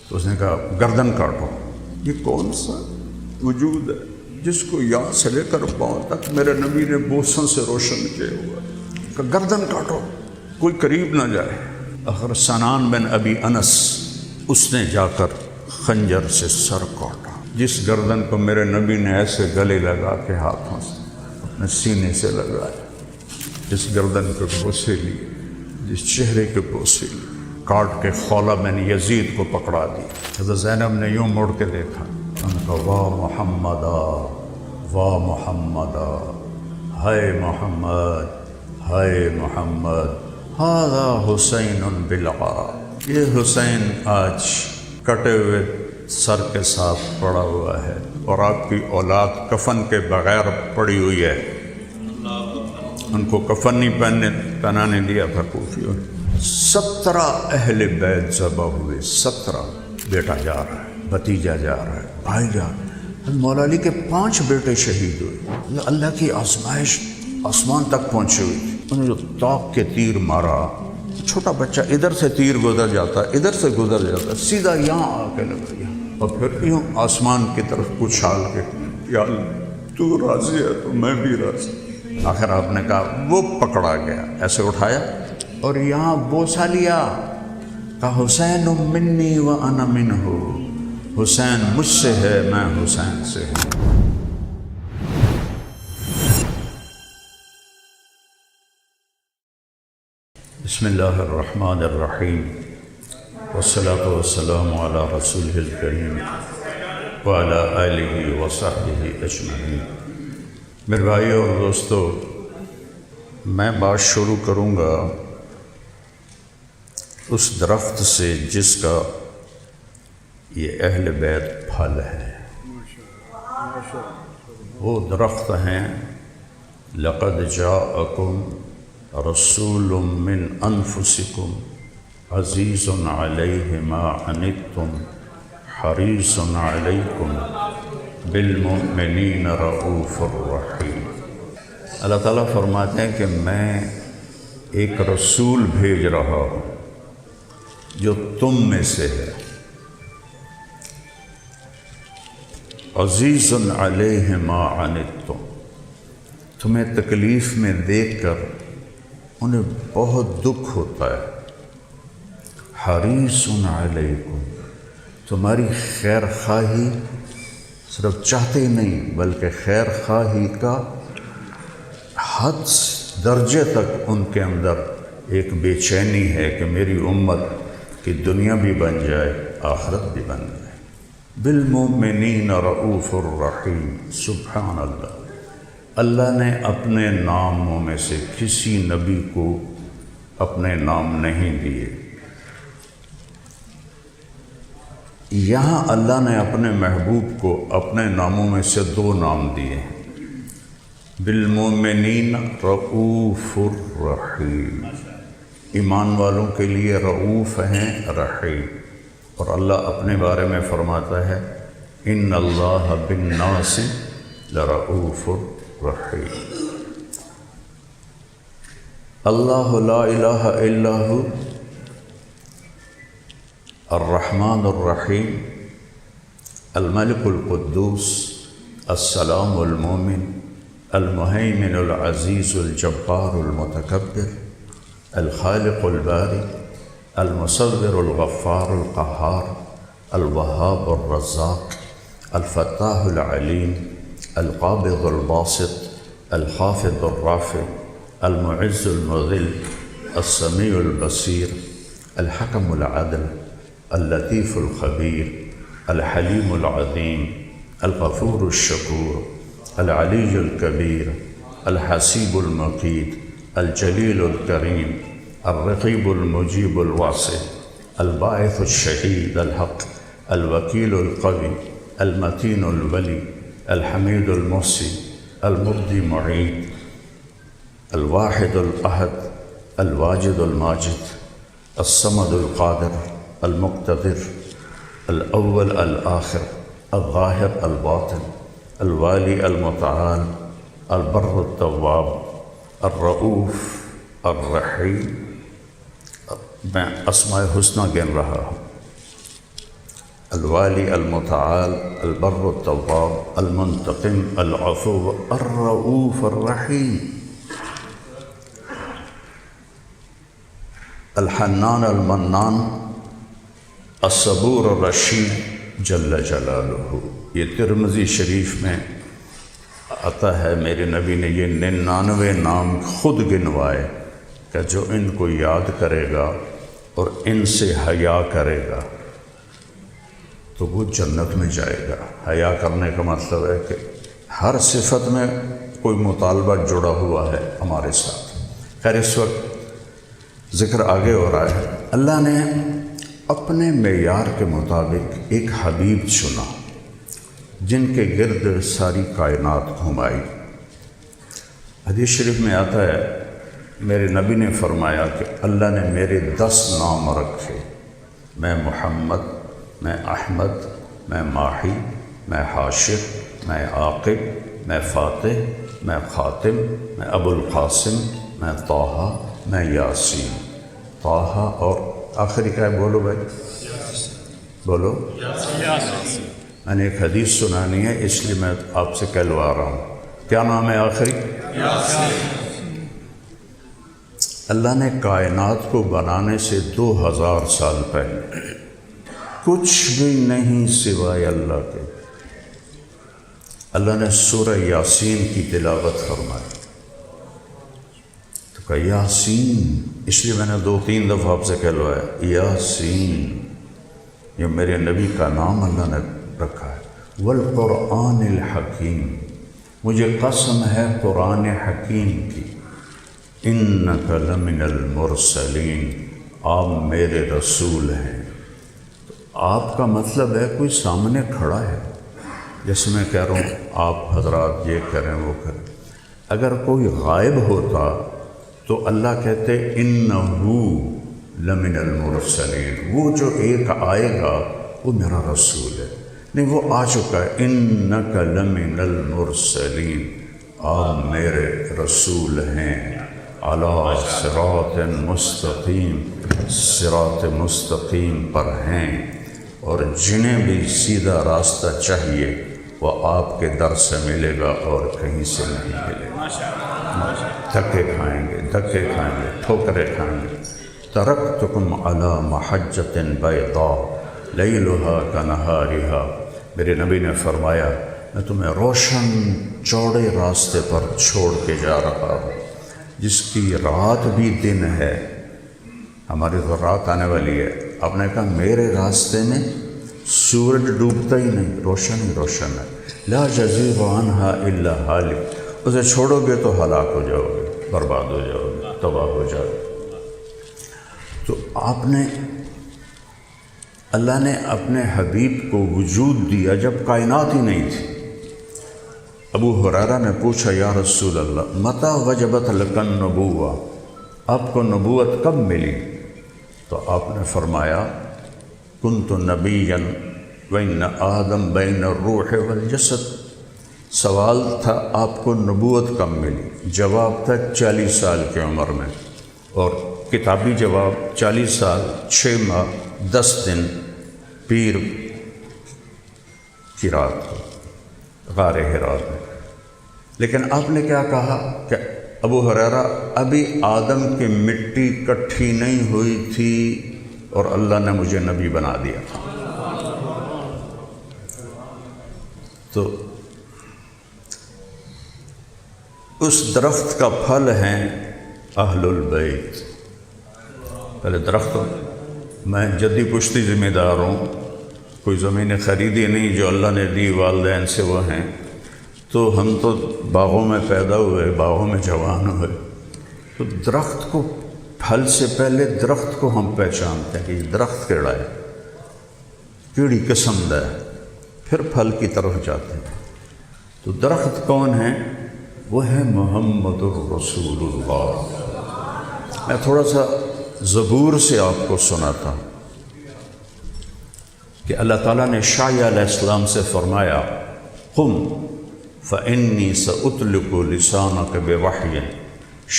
تو اس نے کہا گردن کاٹو۔ یہ کون سا وجود ہے جس کو یہاں سے لے کر پاؤں تک میرے نبی نے بوسن سے روشن کیا ہوا ہے؟ کہ گردن کاٹو، کوئی قریب نہ جائے۔ آخر سنان بن ابی انس اس نے جا کر خنجر سے سر کاٹا، جس گردن کو میرے نبی نے ایسے گلے لگا کے ہاتھوں سے اپنے سینے سے لگایا، جس گردن کے بوسے لیے، جس چہرے کے بوسے لیے، کاٹ کے خولہ بن یزید کو پکڑا دی۔ حضرت زینب نے یوں مڑ کے دیکھا، ان کا واہ محمدا، واہ محمدا، ہائے محمد، ہائے محمد، ھذا حسین بالعا، یہ حسین آج کٹے ہوئے سر کے ساتھ پڑا ہوا ہے اور آپ کی اولاد کفن کے بغیر پڑی ہوئی ہے۔ ان کو کفن نہیں پہنانے دیا تھا کوفیوں نے۔ 17 اہل بیت ذبح ہوئے، 17۔ بیٹا جا رہا ہے، بھتیجا جا رہا ہے، بھائی جا رہا ہے۔ مولا علی کے 5 بیٹے شہید ہوئے۔ اللہ کی آزمائش آسمان تک پہنچی ہوئی تھی۔ انہوں نے جو طاق کے تیر مارا، چھوٹا بچہ ادھر سے تیر گزر جاتا، ادھر سے گزر جاتا، سیدھا یہاں آ کے لگ گیا اور پھر یوں آسمان کی طرف اچھال کے، یا اللہ تو راضی ہے تو میں بھی راضی۔ آخر آپ نے کہا، وہ پکڑا گیا، ایسے اٹھایا اور یہاں بوسا لیا، کہا حسین منی وانا منہ، حسین مجھ سے ہے، میں حسین سے ہوں۔ بسم اللہ الرحمن الرحیم، والصلاة والسلام علی رسولہ الکریم وعلی آلہ وصحبہ اجمعین۔ میرے بھائیو اور دوستو، میں بات شروع کروں گا اس درخت سے جس کا یہ اہل بیت پھل ہے۔ وہ درخت ہیں لقد جاءکم رسول من انفسکم عزیز علیہ ما عنتم حریص علیکم بالمؤمنین رؤوف الرحیم۔ اللہ تعالیٰ فرماتے ہیں کہ میں ایک رسول بھیج رہا ہوں جو تم میں سے ہے، عزیز علیہ ما عنتم، تمہیں تکلیف میں دیکھ کر انہیں بہت دکھ ہوتا ہے، حریص علیکم، تمہاری خیر خواہی صرف چاہتے ہی نہیں بلکہ خیر خواہی کا حد درجے تک ان کے اندر ایک بے چینی ہے کہ میری امت کی دنیا بھی بن جائے، آخرت بھی بن جائے۔ بالمؤمنین رؤوف الرحیم۔ سبحان اللہ، اللہ نے اپنے ناموں میں سے کسی نبی کو اپنے نام نہیں دیے۔ یہاں اللہ نے اپنے محبوب کو اپنے ناموں میں سے 2 نام دیے ہیں، بالمؤمنین رؤوف الرحیم، ایمان والوں کے لیے رؤوف ہیں، رحیم۔ اور اللہ اپنے بارے میں فرماتا ہے، ان اللہ بالناس لرؤوف الرحیم۔ اللہ لا الہ الا ہو الرحمن الرحیم، الملک القدوس، السلام المومن، المہیمن العزیز الجبار المتکبر، الخالق الباری، المصور الغفار القہار، الوہاب الرزاق، الفتاح العلیم، القابض الباسط، الخافض الرافع، المعز المذل، السمیع البصیر، الحکم العدل، اللطیف الخبیر، الحلیم العظیم، الغفور الشکور، العلی الکبیر، الحسیب المقیت، الجلیل الکریم، الرقیب المجیب الواسع، الباعث الشہید الحق، الوکیل القوی، المتین الولی، الحمید المحصی، المبدی معید، الواحد الاحد، الواجد الماجد، الصمد القادر، المقتدر، الاول الآخر، الظاہر الباطن، الوالی المتعال، البر التواب، الرؤوف الرحیم۔ میں اسماء حسنہ گن رہا ہوں۔ الوالی المتعال البر التواب المنتقم العفو الرؤوف الرحیم الحنان المنان الصبور الرشید جل جلالہ۔ یہ ترمذی شریف میں آتا ہے، میرے نبی نے یہ 99 نام خود گنوائے کہ جو ان کو یاد کرے گا اور ان سے حیا کرے گا تو وہ جنت میں جائے گا۔ حیا کرنے کا مطلب ہے کہ ہر صفت میں کوئی مطالبہ جڑا ہوا ہے ہمارے ساتھ۔ خیر اس وقت ذکر آگے ہو رہا ہے، اللہ نے اپنے معیار کے مطابق ایک حبیب چنا جن کے گرد ساری کائنات گھمائی۔ حدیث شریف میں آتا ہے، میرے نبی نے فرمایا کہ اللہ نے میرے 10 نام رکھے، میں محمد، میں احمد، میں ماحی، میں حاشر، میں عاقب، میں فاتح، میں خاتم، میں ابو القاسم، میں طٰہٰ، میں یاسین۔ طٰہٰ اور آخری کیا ہے؟ بولو بھائی، بولو۔ میں نے ایک حدیث سنانی ہے اس لیے میں آپ سے کہلوا رہا ہوں، کیا نام ہے آخری؟ اللہ نے کائنات کو بنانے سے 2000 سال پہلے کچھ بھی نہیں سوائے اللہ کے، اللہ نے سورہ یاسین کی تلاوت فرمائی۔ تو کہا یاسین، اس لیے میں نے 2-3 دفعہ آپ سے کہلوایا یاسین، یہ میرے نبی کا نام اللہ نے رکھا ہے۔ والقرآن الحکیم، مجھے قسم ہے قرآن حکیم کی، انک لمن المرسلین، آپ میرے رسول ہیں۔ تو آپ کا مطلب ہے کوئی سامنے کھڑا ہے، جیسے میں کہہ رہا ہوں آپ حضرات یہ کریں وہ کریں۔ اگر کوئی غائب ہوتا تو اللہ کہتے انہو لمن المرسلین، وہ جو ایک آئے گا وہ میرا رسول ہے، نہیں وہ آ چکا ہے۔ انک لمن المرسلین، آپ میرے رسول ہیں، علی صراط مستقیم، صراط مستقیم پر ہیں، اور جنہیں بھی سیدھا راستہ چاہیے وہ آپ کے در سے ملے گا اور کہیں سے نہیں ملے گا۔ دھکے کھائیں گے، دھکے کھائیں گے، ٹھوکریں کھائیں گے۔ ترکتکم علی محجۃ بیضاء لیلھا کنہارھا، میرے نبی نے فرمایا میں تمہیں روشن چوڑے راستے پر چھوڑ کے جا رہا ہوں، جس کی رات بھی دن ہے۔ ہماری تو رات آنے والی ہے، آپ نے کہا میرے راستے میں سورج ڈوبتا ہی نہیں، روشن ہی روشن ہے۔ لا یزیغ عنہا الا ہالک، اسے چھوڑو گے تو ہلاک ہو جاؤ گے، برباد ہو جاؤ گے، تباہ ہو جاؤ گے۔ تو آپ نے، اللہ نے اپنے حبیب کو وجود دیا جب کائنات ہی نہیں تھی۔ ابو ہریرہ نے پوچھا یا رسول اللہ متى وجبت لک النبوہ، آپ کو نبوت کب ملی؟ تو آپ نے فرمایا کنت نبیا وان آدم بین الروح والجسد۔ سوال تھا آپ کو نبوت کب ملی؟ جواب تھا 40 سال کی عمر میں، اور کتابی جواب 40 سال 6 ماہ 10 دن پیر کی رات غار حرا میں۔ لیکن آپ نے کیا کہا کہ ابو ہریرہ ابھی آدم کی مٹی کٹھی نہیں ہوئی تھی اور اللہ نے مجھے نبی بنا دیا تھا۔ تو اس درخت کا پھل ہیں اہل البیت۔ پہلے درخت، میں جدی پشتی ذمہ دار ہوں، کوئی زمینیں خریدی نہیں، جو اللہ نے دی والدین سے وہ ہیں، تو ہم تو باغوں میں پیدا ہوئے، باغوں میں جوان ہوئے، تو درخت کو پھل سے پہلے درخت کو ہم پہچانتے ہیں کہ یہ درخت کیڑا ہے، کیڑی قسم دا ہے، پھر پھل کی طرف جاتے ہیں۔ تو درخت کون ہے؟ وہ ہے محمد الرسول اللہ۔ میں تھوڑا سا زبور سے آپ کو سناتا ہوں کہ اللہ تعالیٰ نے شعیہ علیہ السلام سے فرمایا قم فإنی سأطلق لسانک بوحی۔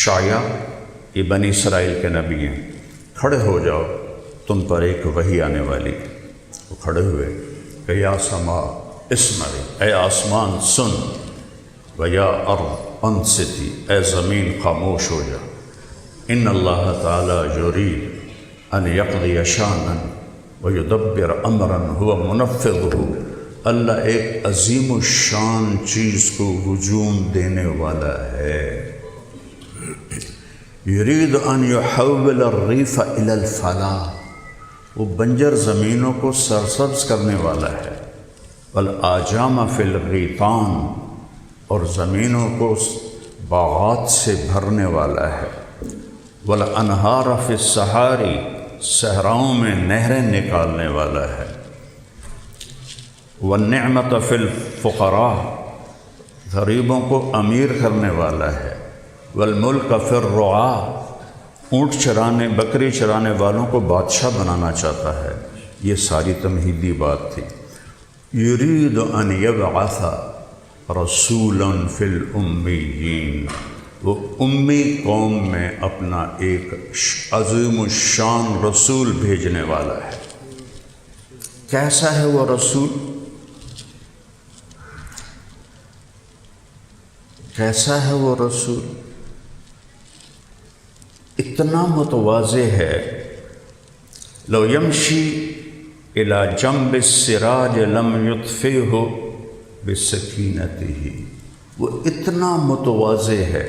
شعیہ یہ بنی اسرائیل کے نبی ہیں، کھڑے ہو جاؤ، تم پر ایک وحی آنے والی۔ وہ کھڑے ہوئے، کہ یا سما اسمعی، اے آسمان سن، و یا ارض انصتی، اے زمین خاموش ہو جا، ان اللہ تعالی یرید ان یقضی شانا ویدبر امرا هو منفذہ، اللہ ایک عظیم الشان چیز کو ہجوم دینے والا ہے۔ یرید ان یحول الریف الی الفلاح، وہ بنجر زمینوں کو سرسبز کرنے والا ہے، والآجام فی الغیطان، اور زمینوں کو باغات سے بھرنے والا ہے، والانہار فی الصحاری، صحراؤں میں نہریں نکالنے والا ہے، والنعمت فی الفقراء، غریبوں کو امیر کرنے والا ہے، والملک فی الرعاء، اونٹ چرانے بکری چرانے والوں کو بادشاہ بنانا چاہتا ہے۔ یہ ساری تمہیدی بات تھی۔ یرید ان یبعث رسولا فی الامیین، وہ امی قوم میں اپنا ایک عظیم الشان رسول بھیجنے والا ہے۔ کیسا ہے وہ رسول؟ کیسا ہے وہ رسول؟ اتنا متواضع ہے، لو یمشی الی جنب السراج لم یطفئہ بسکینتہ، وہ اتنا متواضع ہے۔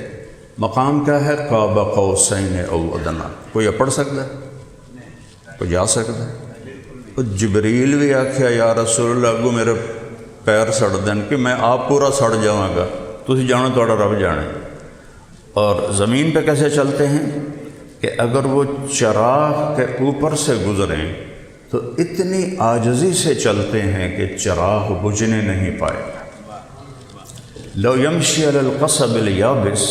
مقام کیا ہے؟ قاب قوسین او ادنیٰ۔ کوئی پڑھ سکتا ہے؟ کوئی جا سکتا ہے؟ جبریل بھی آکھیا یا رسول اللہ اگو میرے پیر سڑ دین کہ میں آپ پورا سڑ جاؤں گا، تسی جانو توڑا رب جانے۔ اور زمین پہ کیسے چلتے ہیں کہ اگر وہ چراغ کے اوپر سے گزریں تو اتنی عاجزی سے چلتے ہیں کہ چراغ بجھنے نہیں پائے گا۔ لو یمشی علی القصب الیابس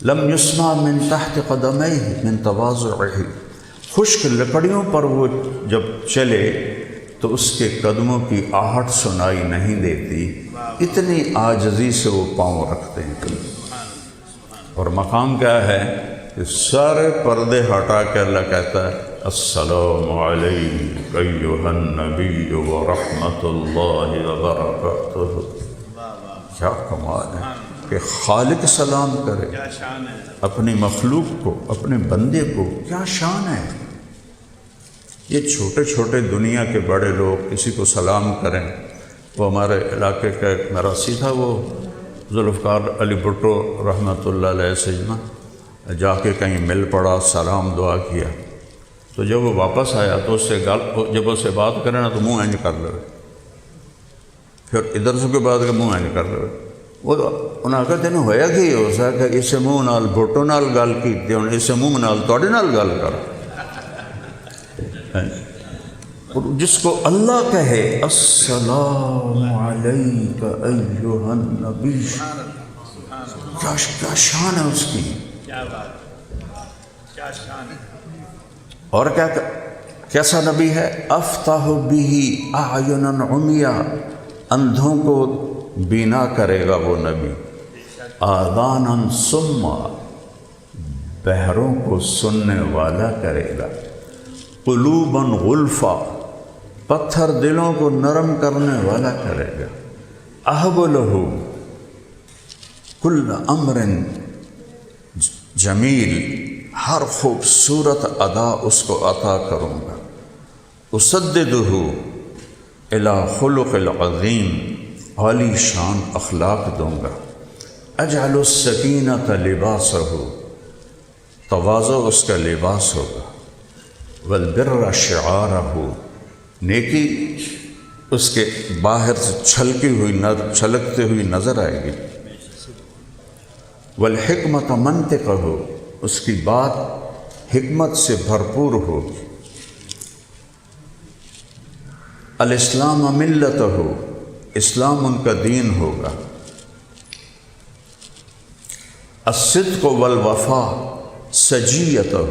لم یسمع من تحت قدمیہ من تواضعہ، خشک لکڑیوں پر وہ جب چلے تو اس کے قدموں کی آہٹ سنائی نہیں دیتی، اتنی عاجزی سے وہ پاؤں رکھتے ہیں۔ اور مقام کیا ہے کہ سارے پردے ہٹا کے اللہ کہتا ہے السلام علیک ایھا النبی ورحمۃ اللہ وبرکاتہ۔ کیا کمال ہے کہ خالق سلام کرے اپنی مخلوق کو، اپنے بندے کو، کیا شان ہے۔ یہ چھوٹے چھوٹے دنیا کے بڑے لوگ کسی کو سلام کریں۔ وہ ہمارے علاقے کا ایک مراسی تھا، وہ ذوالفقار علی بھٹو رحمۃ اللہ علیہ سے جا کے کہیں مل پڑا، سلام دعا کیا، تو جب وہ واپس آیا تو اس سے جب اس سے بات کرے نا تو منہ اینج کر لے، پھر ادھر سے کوئی بات کر منہ اینج کر لے۔ وہ انہاں کہتے ہیں ہویا کہ ہو سکتا کہ اسے منہ نال بھٹو نال گل کیتی، ہن اسے منہ نال تواڈے نال گل کر۔ اور جس کو اللہ کہے السلام علیک ایھا النبی، کیا شان ہے اس کی، اور کیسا نبی ہے؟ افتح بہ اعینا عمیا، اندھوں کو بینا کرے گا وہ نبی، آذانا صما، بہروں کو سننے والا کرے گا، قلوبا غلفا، پتھر دلوں کو نرم کرنے والا کرے گا، اہب لہ کل امر جمیل، ہر خوبصورت ادا اس کو عطا کروں گا، اسددہ الی خلق العظیم، عالی شان اخلاق دوں گا، اجعل السکینۃ لباسہ، تواضع اس کا لباس ہوگا، والبر شعارہ، نیکی اس کے باہر سے چھلکتے ہوئی نظر آئے گی، والحکمت منطقہ، اس کی بات حکمت سے بھرپور ہوگی، الاسلام ملتہ، اسلام ان کا دین ہوگا، الصدق والوفا سجیتہ،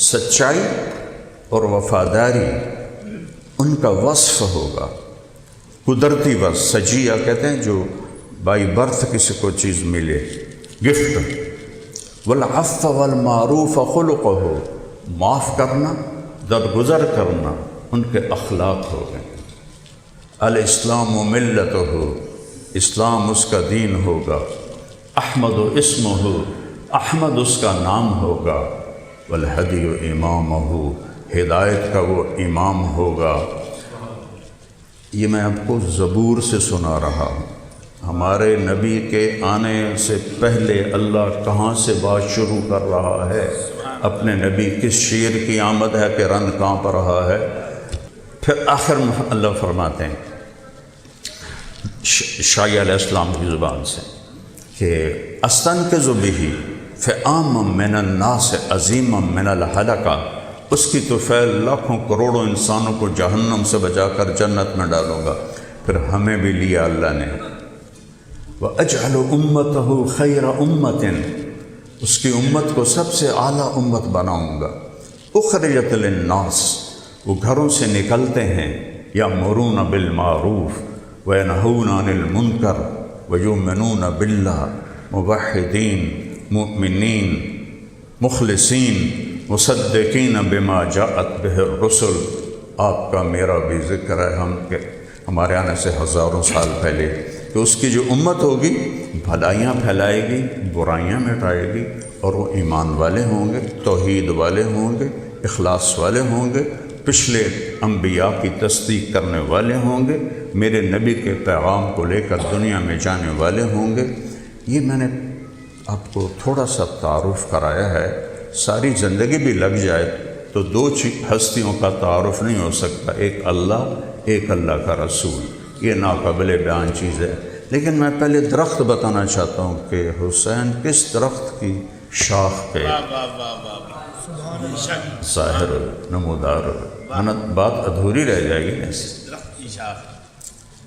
سچائی اور وفاداری ان کا وصف ہوگا، قدرتی وصف، سجیہ کہتے ہیں جو بائی برتھ کسی کو چیز ملے، گفٹ، والعفو والمعروف خلقہ، معاف کرنا، درگزر کرنا ان کے اخلاق ہو گئے۔ الاسلام ملتہ، اسلام اس کا دین ہوگا، احمد اسمہ، احمد اس کا نام ہوگا، والہدی امامہ، ہدایت کا وہ امام ہوگا۔ یہ میں آپ کو زبور سے سنا رہا ہوں۔ ہمارے نبی کے آنے سے پہلے اللہ کہاں سے بات شروع کر رہا ہے؟ اپنے نبی کس شیر کی آمد ہے کہ رن کانپ رہا ہے؟ پھر آخر میں اللہ فرماتے ہیں شاعر علیہ السلام کی زبان سے کہ استنقذ بہ فئاما من الناس عظیما من الحلقہ، اس کی طفیل لاکھوں کروڑوں انسانوں کو جہنم سے بچا کر جنت میں ڈالوں گا۔ پھر ہمیں بھی لیا اللہ نے، وَأَجْعَلُ أُمَّتَهُ خَيْرَ أُمَّةٍ، اس کی امت کو سب سے اعلیٰ امت بناؤں گا۔ اخرجت للناس، وہ گھروں سے نکلتے ہیں، یأمرون بالمعروف وینہون عن المنکر ویؤمنون باللہ، موحدین، مؤمنین، مخلصین، مصدقین بما جاءت بہ الرسل۔ آپ کا میرا بھی ذکر ہے ہمارے آنے سے ہزاروں سال پہلے کہ اس کی جو امت ہوگی بھلائیاں پھیلائے گی، برائیاں مٹائے گی، اور وہ ایمان والے ہوں گے، توحید والے ہوں گے، اخلاص والے ہوں گے، پچھلے انبیاء کی تصدیق کرنے والے ہوں گے، میرے نبی کے پیغام کو لے کر دنیا میں جانے والے ہوں گے۔ یہ میں نے آپ کو تھوڑا سا تعارف کرایا ہے۔ ساری زندگی بھی لگ جائے تو دو ہستیوں کا تعارف نہیں ہو سکتا، ایک اللہ، ایک اللہ کا رسول۔ یہ ناقابل بیان چیز ہے، لیکن میں پہلے درخت بتانا چاہتا ہوں کہ حسین کس درخت کی شاخ پہ ظاہر نمودار، بات ادھوری رہ جائے گی ایسے۔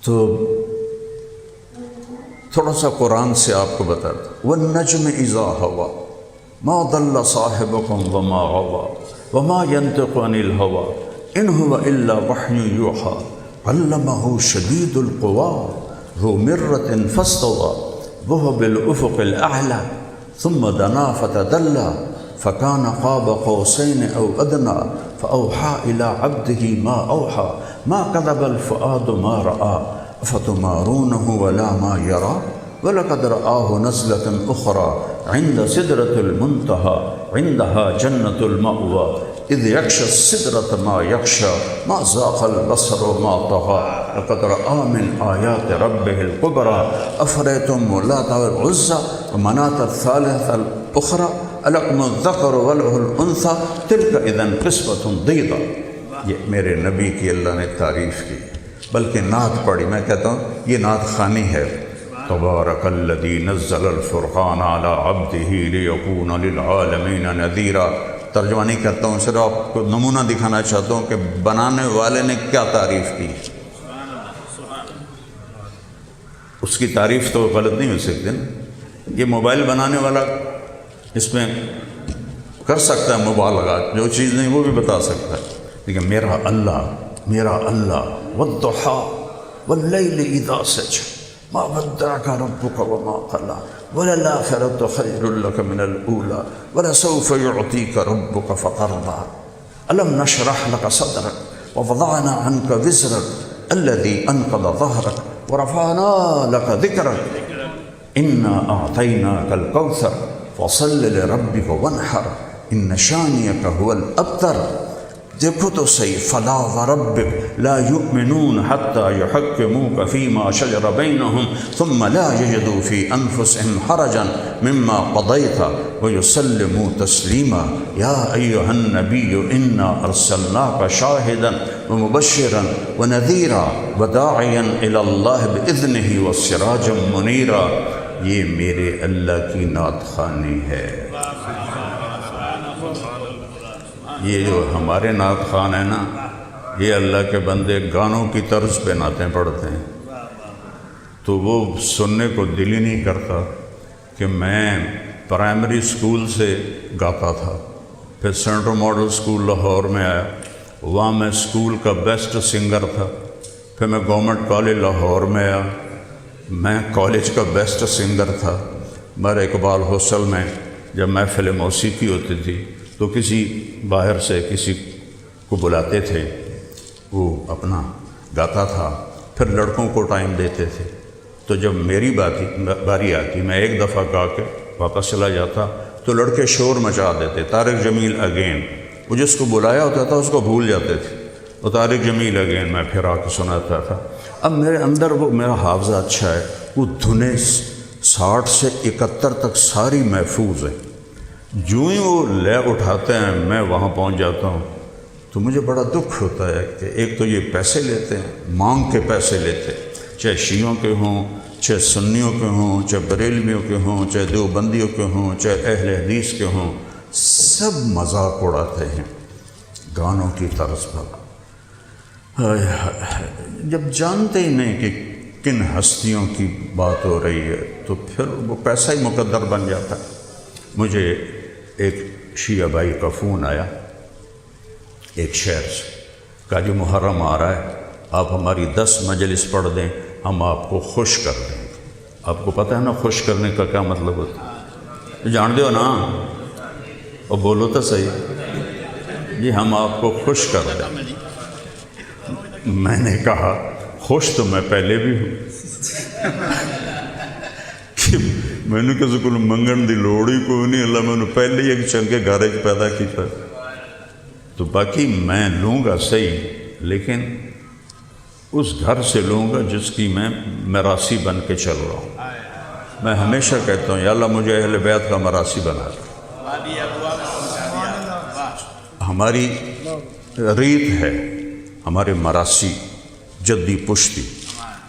تو تھوڑا سا قرآن سے آپ کو بتاتا ہوں، وَالنَّجْمِ إِذَا هَوَى مَا ضَلَّ صَاحِبُكُمْ وَمَا غَوَى وَمَا يَنطِقُ عَنِ الْهَوَى إِنْ هُوَ إِلَّا وَحْيٌ يُوحَىٰ علمہ شدید القویٰ ذو مرۃ فاستویٰ وہو بالافق الاعلیٰ ثم دنا فتدلی فکان قاب قوسین او ادنیٰ فاوحیٰ الی عبدہ ما اوحیٰ ما کذب الفؤاد ما رأیٰ افتمارونہ ولا ما یریٰ وَلَقَدْ رَآهُ نَزْلَةً أُخْرَىٰ عِنْدَ سِدْرَةِ الْمُنْتَهَىٰ عِنْدَهَا جَنَّةُ الْمَأْوَىٰ إِذْ يَغْشَى السِّدْرَةَ مَا يَغْشَىٰ مَا زَاغَ الْبَصَرُ وَمَا طَغَىٰ لَقَدْ رَآهُ مِنْ آيَاتِ رَبِّهِ الْكُبْرَىٰ أَفَرَأَيْتُمُ اللَّاتَ وَالْعُزَّىٰ وَمَنَاةَ الثَّالِثَةَ الْأُخْرَىٰ أَلَكُمُ الذَّكَرُ وَلَهُ الْأُنثَىٰ تِلْكَ إِذًا قِسْمَةٌ ضِیزَىٰ۔ یہ میرے نبی کی اللہ نے تعریف کی، بلکہ نعت پڑھی۔ میں کہتا ہوں یہ نعت خوانی ہے۔ تبارک الذی نزل الفرقان علی عبدہ لیکون للعالمین نذیرا۔ ترجمہ نہیں کرتا ہوں، صرف آپ کو نمونہ دکھانا چاہتا ہوں کہ بنانے والے نے کیا تعریف کی۔ اس کی تعریف تو غلط نہیں ہو سکتی نا۔ یہ موبائل بنانے والا اس میں کر سکتا ہے مبالغہ، جو چیز نہیں وہ بھی بتا سکتا ہے، لیکن میرا اللہ والضحیٰ واللیل اذا سجى ما ودعك ربك وما قلى وللآخرة خير لك من الأولى ولسوف يعطيك ربك فترضى ألم نشرح لك صدرك ووضعنا عنك وزرك الذي أنقض ظهرك ورفعنا لك ذكرك إنا أعطيناك الكوثر فصل لربك وانحر إن شانئك هو الأبتر۔ دیکھو تو صحیح، فلا وربک لا یؤمنون حتی یحکموک فیما شجر بینہم ثم لا یجدوا فی انفسہم حرجا مما قضیت ویسلموا تسلیما۔ یا ایہا النبی انا ارسلناک شاہدا ومبشرا ونذیرا وداعیا الی اللہ باذنہ وسراجا منیرا۔ یہ میرے اللہ کی نعت خوانی ہے۔ یہ جو ہمارے نعت خوان ہیں نا، یہ اللہ کے بندے گانوں کی طرز پہ نعتیں پڑھتے ہیں، تو وہ سننے کو دل ہی نہیں کرتا کہ میں پرائمری اسکول سے گاتا تھا، پھر سینٹرل ماڈل اسکول لاہور میں آیا، وہاں میں اسکول کا بیسٹ سنگر تھا، پھر میں گورنمنٹ کالج لاہور میں آیا، میں کالج کا بیسٹ سنگر تھا۔ میرے اقبال حوصل میں جب محفل موسیقی ہوتی تھی تو کسی باہر سے کسی کو بلاتے تھے، وہ اپنا گاتا تھا، پھر لڑکوں کو ٹائم دیتے تھے. تو جب میری باری آتی میں ایک دفعہ گا کے واپس چلا جاتا تو لڑکے شور مچا دیتے، طارق جمیل اگین. وہ جس کو بلایا ہوتا تھا اس کو بھول جاتے تھے، وہ طارق جمیل اگین میں پھر آ کے سناتا تھا. اب میرے اندر وہ میرا حافظہ اچھا ہے، وہ دھنیں 60 سے 71 تک ساری محفوظ ہیں. جو ہی وہ لے اٹھاتے ہیں میں وہاں پہنچ جاتا ہوں تو مجھے بڑا دکھ ہوتا ہے کہ ایک تو یہ پیسے لیتے ہیں، مانگ کے پیسے لیتے ہیں، چاہے شیعوں کے ہوں، چاہے سنیوں کے ہوں، چاہے بریلویوں کے ہوں، چاہے دیوبندیوں کے ہوں، چاہے اہل حدیث کے ہوں، سب مذاق اڑاتے ہیں گانوں کی طرز پر. جب جانتے ہی نہیں کہ کن ہستیوں کی بات ہو رہی ہے تو پھر وہ پیسہ ہی مقدر بن جاتا ہے. مجھے ایک شیعہ بھائی کا فون آیا ایک شہر سے، کہا جی محرم آ رہا ہے، آپ ہماری 10 مجلس پڑھ دیں، ہم آپ کو خوش کر دیں گے. آپ کو پتہ ہے نا خوش کرنے کا کیا مطلب ہوتا ہے؟ جانتے ہو نا؟ اور بولو تو صحیح جی، ہم آپ کو خوش کر دیں. میں نے کہا خوش تو میں پہلے بھی ہوں کہ میں نے کسی کو منگن دی لوڑ ہی کوئی نہیں، اللہ میں نے پہلے ہی ایک چنکے گھر پیدا کیتا. تو باقی میں لوں گا صحیح، لیکن اس گھر سے لوں گا جس کی میں میراثی بن کے چل رہا ہوں. میں ہمیشہ کہتا ہوں یا اللہ مجھے اہل بیت کا میراثی بنا دے. ہماری ریت ہے، ہمارے میراثی جدی پشتی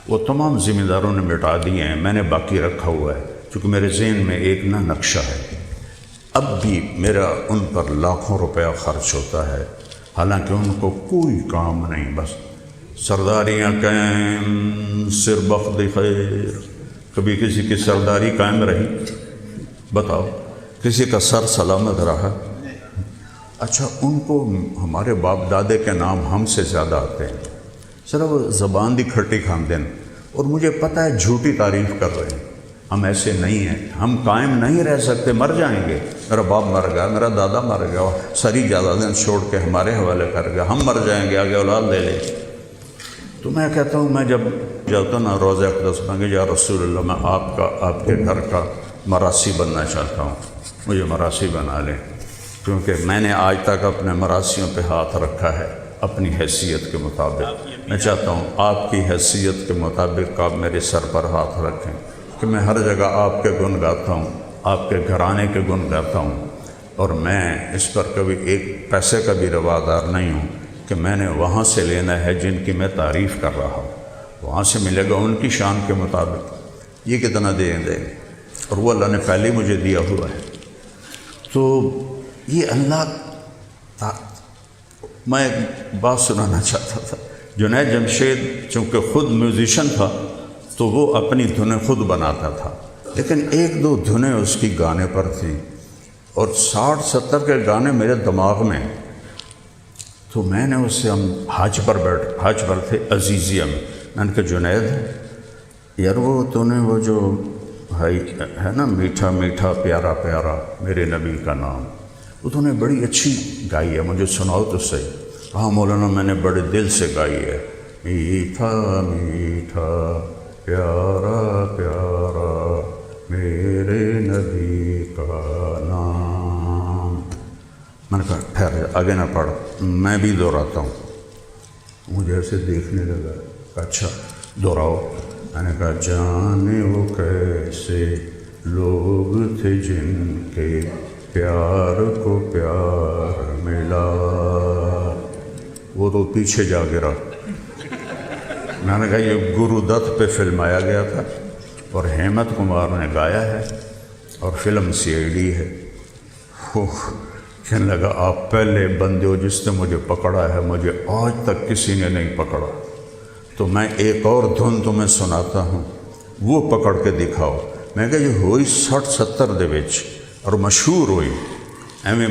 وہ تمام ذمہ داروں نے مٹا دیے ہیں، میں نے باقی رکھا ہوا ہے کیونکہ میرے ذہن میں ایک نقشہ ہے. اب بھی میرا ان پر لاکھوں روپیہ خرچ ہوتا ہے، حالانکہ ان کو کوئی کام نہیں، بس سرداریاں قائم سر بخت خیر. کبھی کسی کی سرداری قائم رہی؟ بتاؤ، کسی کا سر سلامت رہا؟ اچھا، ان کو ہمارے باپ دادے کے نام ہم سے زیادہ آتے ہیں، صرف زبان دی کھٹی کھاندے ہیں، اور مجھے پتہ ہے جھوٹی تعریف کر رہے ہیں. ہم ایسے نہیں ہیں، ہم قائم نہیں رہ سکتے، مر جائیں گے. میرا باپ مر گیا، میرا دادا مر گیا، ساری جائیدادیں چھوڑ کے ہمارے حوالے کر گیا، ہم مر جائیں گے، آگے اولاد لے لے. تو میں کہتا ہوں، میں جب جاتا ہوں نا روضہ اقدس میں کہ یا رسول اللہ میں آپ کے گھر کا میراثی بننا چاہتا ہوں، مجھے میراثی بنا لیں. کیونکہ میں نے آج تک اپنے میراثیوں پہ ہاتھ رکھا ہے اپنی حیثیت کے مطابق. میں چاہتا ہوں آپ کی حیثیت کے مطابق آپ میرے سر پر ہاتھ رکھیں کہ میں ہر جگہ آپ کے گن گاتا ہوں، آپ کے گھرانے کے گن گاتا ہوں. اور میں اس پر کبھی ایک پیسے کا بھی روادار نہیں ہوں کہ میں نے وہاں سے لینا ہے جن کی میں تعریف کر رہا ہوں، وہاں سے ملے گا ان کی شان کے مطابق. یہ کتنا دیں گے، اور وہ اللہ نے پہلے مجھے دیا ہوا ہے. تو یہ اللہ میں ایک بات سنانا چاہتا تھا. جنید جمشید چونکہ خود میوزیشین تھا تو وہ اپنی دھنیں خود بناتا تھا، لیکن 1-2 دھنیں اس کی گانے پر تھیں، اور 60-70 کے گانے میرے دماغ میں. تو میں نے اس سے، ہم حج پر تھے عزیزیہ میں نے کہا جنید یار وہ تو نے وہ جو ہے نا میٹھا میٹھا پیارا پیارا میرے نبی کا نام، وہ تو نے بڑی اچھی گائی ہے، مجھے سناؤ تو صحیح. ہاں مولانا میں نے بڑے دل سے گائی ہے، میٹھا میٹھا پیارا پیارا میرے نبی کا نام. میں نے کہا ٹھہر آگے نہ پڑھ، میں بھی دہراتا ہوں. مجھے ایسے دیکھنے لگا، اچھا دہراؤ. میں نے کہا جانے وہ کیسے لوگ تھے جن کے پیار کو پیار ملا. وہ تو پیچھے جا گرا. میں نے کہا یہ گرو دت پہ فلمایا گیا تھا اور ہیمت کمار نے گایا ہے اور فلم CID ہے. کہنے لگا آپ پہلے بندے ہو جس نے مجھے پکڑا ہے، مجھے آج تک کسی نے نہیں پکڑا. تو میں ایک اور دھن تمہیں سناتا ہوں، وہ پکڑ کے دکھاؤ. میں کہا یہ ہوئی 60-70 دے وچ اور مشہور ہوئی ایویں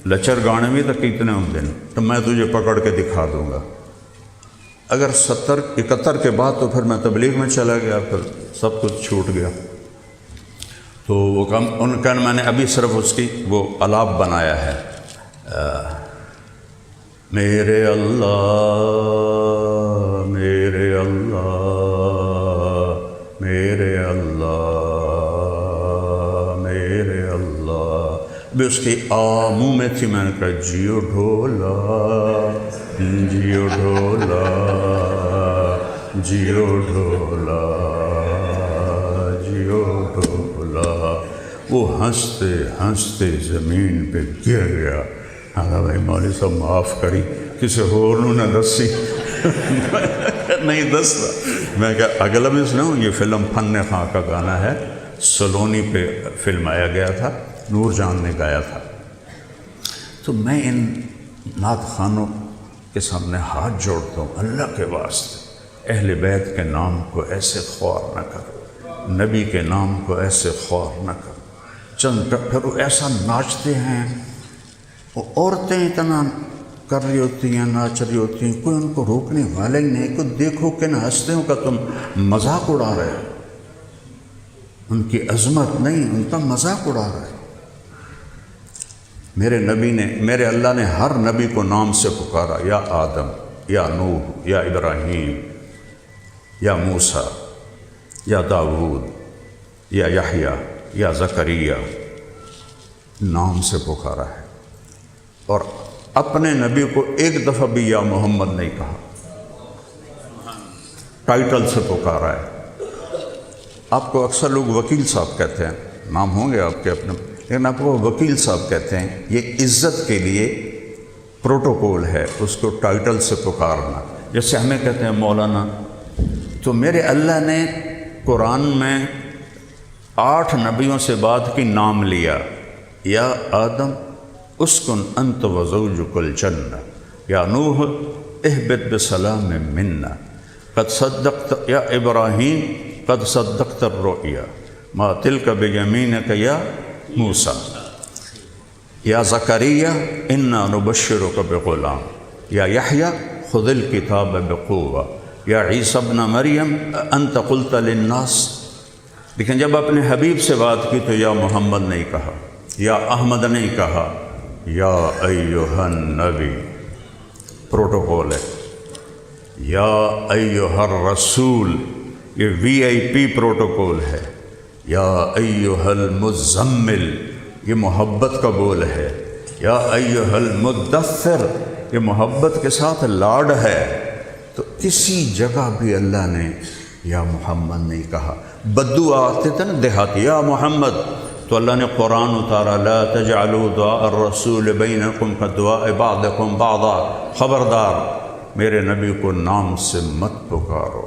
لچر گانے بھی تو کتنے ہوندے ہیں، تو میں تجھے پکڑ کے دکھا دوں گا. اگر 70-71 کے بعد تو پھر میں تبلیغ میں چلا گیا، پھر سب کچھ چھوٹ گیا. تو وہ ان کا میں نے ابھی صرف اس کی وہ الاپ بنایا ہے، میرے اللہ بھی اس کی منہ میں تھی، میں نے کہا جیو ڈھولا جیو ڈھولا جیو ڈھولا جیو ڈھولا۔ وہ ہنستے ہنستے زمین پہ گر گیا۔ بھائی مولوی صاحب معاف کری، کسی اور نے دسی نہیں دستا۔ میں کہا اگلا بھی سناؤں، یہ فلم فن خاں کا گانا ہے، سلونی پہ فلم آیا گیا تھا، نور جان نے گایا تھا۔ تو میں ان نعت خوانوں کے سامنے ہاتھ جوڑتا ہوں، اللہ کے واسطے اہل بیت کے نام کو ایسے خوار نہ کرو، نبی کے نام کو ایسے خوار نہ کرو۔ چند پھر وہ ایسا ناچتے ہیں، وہ عورتیں اتنا کر رہی ہوتی ہیں، ناچ رہی ہوتی ہیں، کوئی ان کو روکنے والے ہی نہیں کہ دیکھو کن ہستیوں کا تم مذاق اڑا رہے ہو، ان کی عظمت نہیں، ان کا مذاق اڑا رہے ہو۔ میرے نبی نے، میرے اللہ نے ہر نبی کو نام سے پکارا، یا آدم، یا نوح، یا ابراہیم، یا موسیٰ، یا داؤد، یا یحییٰ، یا زکریا، نام سے پکارا ہے۔ اور اپنے نبی کو ایک دفعہ بھی یا محمد نہیں کہا، ٹائٹل سے پکارا ہے۔ آپ کو اکثر لوگ وکیل صاحب کہتے ہیں، نام ہوں گے آپ کے اپنے، لیکن آپ کو وکیل صاحب کہتے ہیں۔ یہ عزت کے لیے پروٹوکول ہے، اس کو ٹائٹل سے پکارنا، جیسے ہمیں کہتے ہیں مولانا۔ تو میرے اللہ نے قرآن میں 8 نبیوں سے بات کی، نام لیا، یا آدم اسکن انت وزوجک الجنہ، یا نوح اہبط بسلام منا، قد صدقت، یا ابراہیم قد صدقت الرؤیا، ما تلک بیمینک یا موسیٰ، یا زکریا انا نبشرک بغلام، یا یحییٰ خذ الکتاب بقوہ، یا عیسیٰ ابن مریم انت قلت للناس۔ لیکن جب اپنے حبیب سے بات کی تو یا محمد نہیں کہا، یا احمد نہیں کہا، یا ایہا النبی، پروٹوکول ہے، یا ایہا الرسول، یہ VIP پروٹوکول ہے، یا ایہا المزمل، یہ محبت کا بول ہے، یا ایہا المدثر، یہ محبت کے ساتھ لاڈ ہے۔ تو کسی جگہ بھی اللہ نے یا محمد نہیں کہا۔ بدو آتے تھے نا دیہاتی، یا محمد، تو اللہ نے قرآن اتارا، لا تجعلوا دعاء الرسول بینکم کدعاء بعضکم بعضا، خبردار میرے نبی کو نام سے مت پکارو،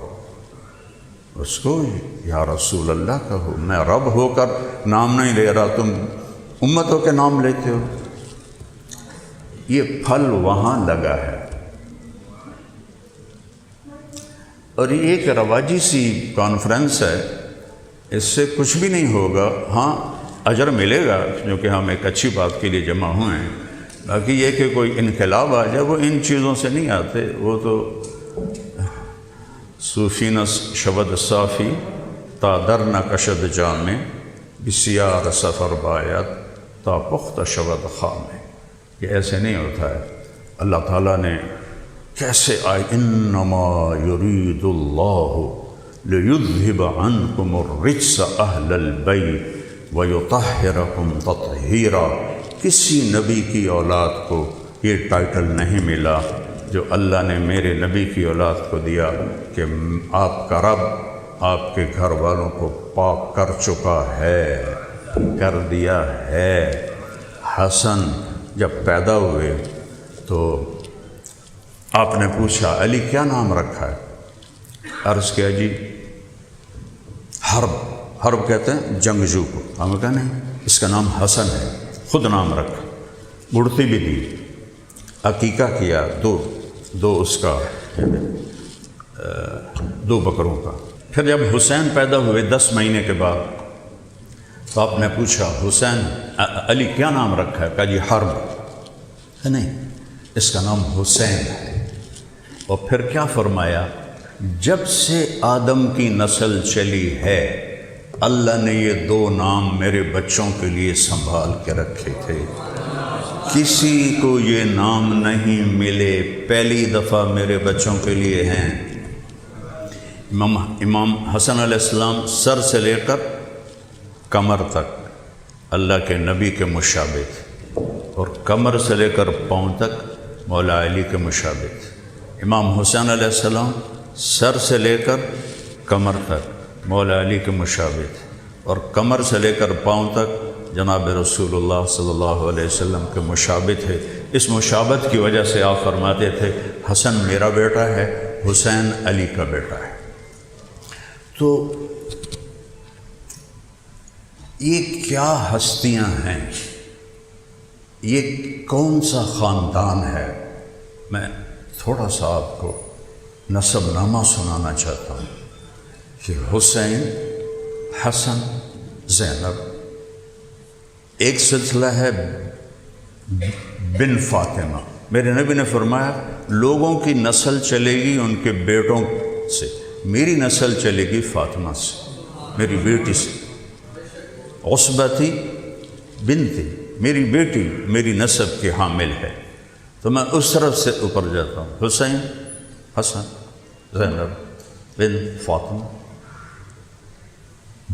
اس کو یا رسول اللہ کہو۔ میں رب ہو کر نام نہیں لے رہا، تم امتوں کے نام لیتے ہو۔ یہ پھل وہاں لگا ہے، اور یہ ایک رواجی سی کانفرنس ہے، اس سے کچھ بھی نہیں ہوگا۔ ہاں اجر ملے گا، کیونکہ ہم ایک اچھی بات کے لیے جمع ہوئے ہیں۔ باقی یہ کہ کوئی انقلاب آ جائے، وہ ان چیزوں سے نہیں آتے، وہ تو صوفینس شبد صافی تا در نہ کشد جامع، بسیار سفر باید تا پخت شبد خامے۔ یہ ایسے نہیں ہوتا ہے۔ اللہ تعالیٰ نے کیسے آئے، انما یرید اللہ لیذہب عنکم الرجس اہل البیت ویطہرکم تطہیرا۔ کسی نبی کی اولاد کو یہ ٹائٹل نہیں ملا جو اللہ نے میرے نبی کی اولاد کو دیا کہ آپ کا رب آپ کے گھر والوں کو پاک کر چکا ہے، کر دیا ہے۔ حسن جب پیدا ہوئے تو آپ نے پوچھا علی کیا نام رکھا ہے؟ عرض کیا جی حرب، حرب کہتے ہیں جنگجو کو۔ ہم نے کہا نہیں، اس کا نام حسن ہے، خود نام رکھا، گڑتی بھی دی، عقیقہ کیا، دو اس کا 2 بکروں کا۔ پھر جب حسین پیدا ہوئے 10 مہینے کے بعد تو آپ نے پوچھا حسین علی کیا نام رکھا ہے؟ کہا جی حرب۔ نہیں، اس کا نام حسین ہے۔ اور پھر کیا فرمایا، جب سے آدم کی نسل چلی ہے اللہ نے یہ 2 نام میرے بچوں کے لیے سنبھال کے رکھے تھے، کسی کو یہ نام نہیں ملے، پہلی دفعہ میرے بچوں کے لیے ہیں۔ امام حسن علیہ السلام سر سے لے کر کمر تک اللہ کے نبی کے مشابہ تھے، اور کمر سے لے کر پاؤں تک مولا علی کے مشابہ تھے۔ امام حسین علیہ السلام سر سے لے کر کمر تک مولا علی کے مشابہ تھے، اور کمر سے لے کر پاؤں تک جناب رسول اللہ صلی اللہ علیہ وسلم کے مشابہ تھے۔ اس مشابہت کی وجہ سے آپ فرماتے تھے حسن میرا بیٹا ہے، حسین علی کا بیٹا ہے۔ تو یہ کیا ہستیاں ہیں، یہ کون سا خاندان ہے؟ میں تھوڑا سا آپ کو نسب نامہ سنانا چاہتا ہوں کہ حسین، حسن، زینب، ایک سلسلہ ہے بن فاطمہ۔ میرے نبی نے فرمایا لوگوں کی نسل چلے گی ان کے بیٹوں سے، میری نسل چلے گی فاطمہ سے، میری بیٹی سے۔ عصبہ تھی بنتی، میری بیٹی میری نسب کی حامل ہے، تو میں اس طرف سے اوپر جاتا ہوں۔ حسین، حسن، زینب بن فاطمہ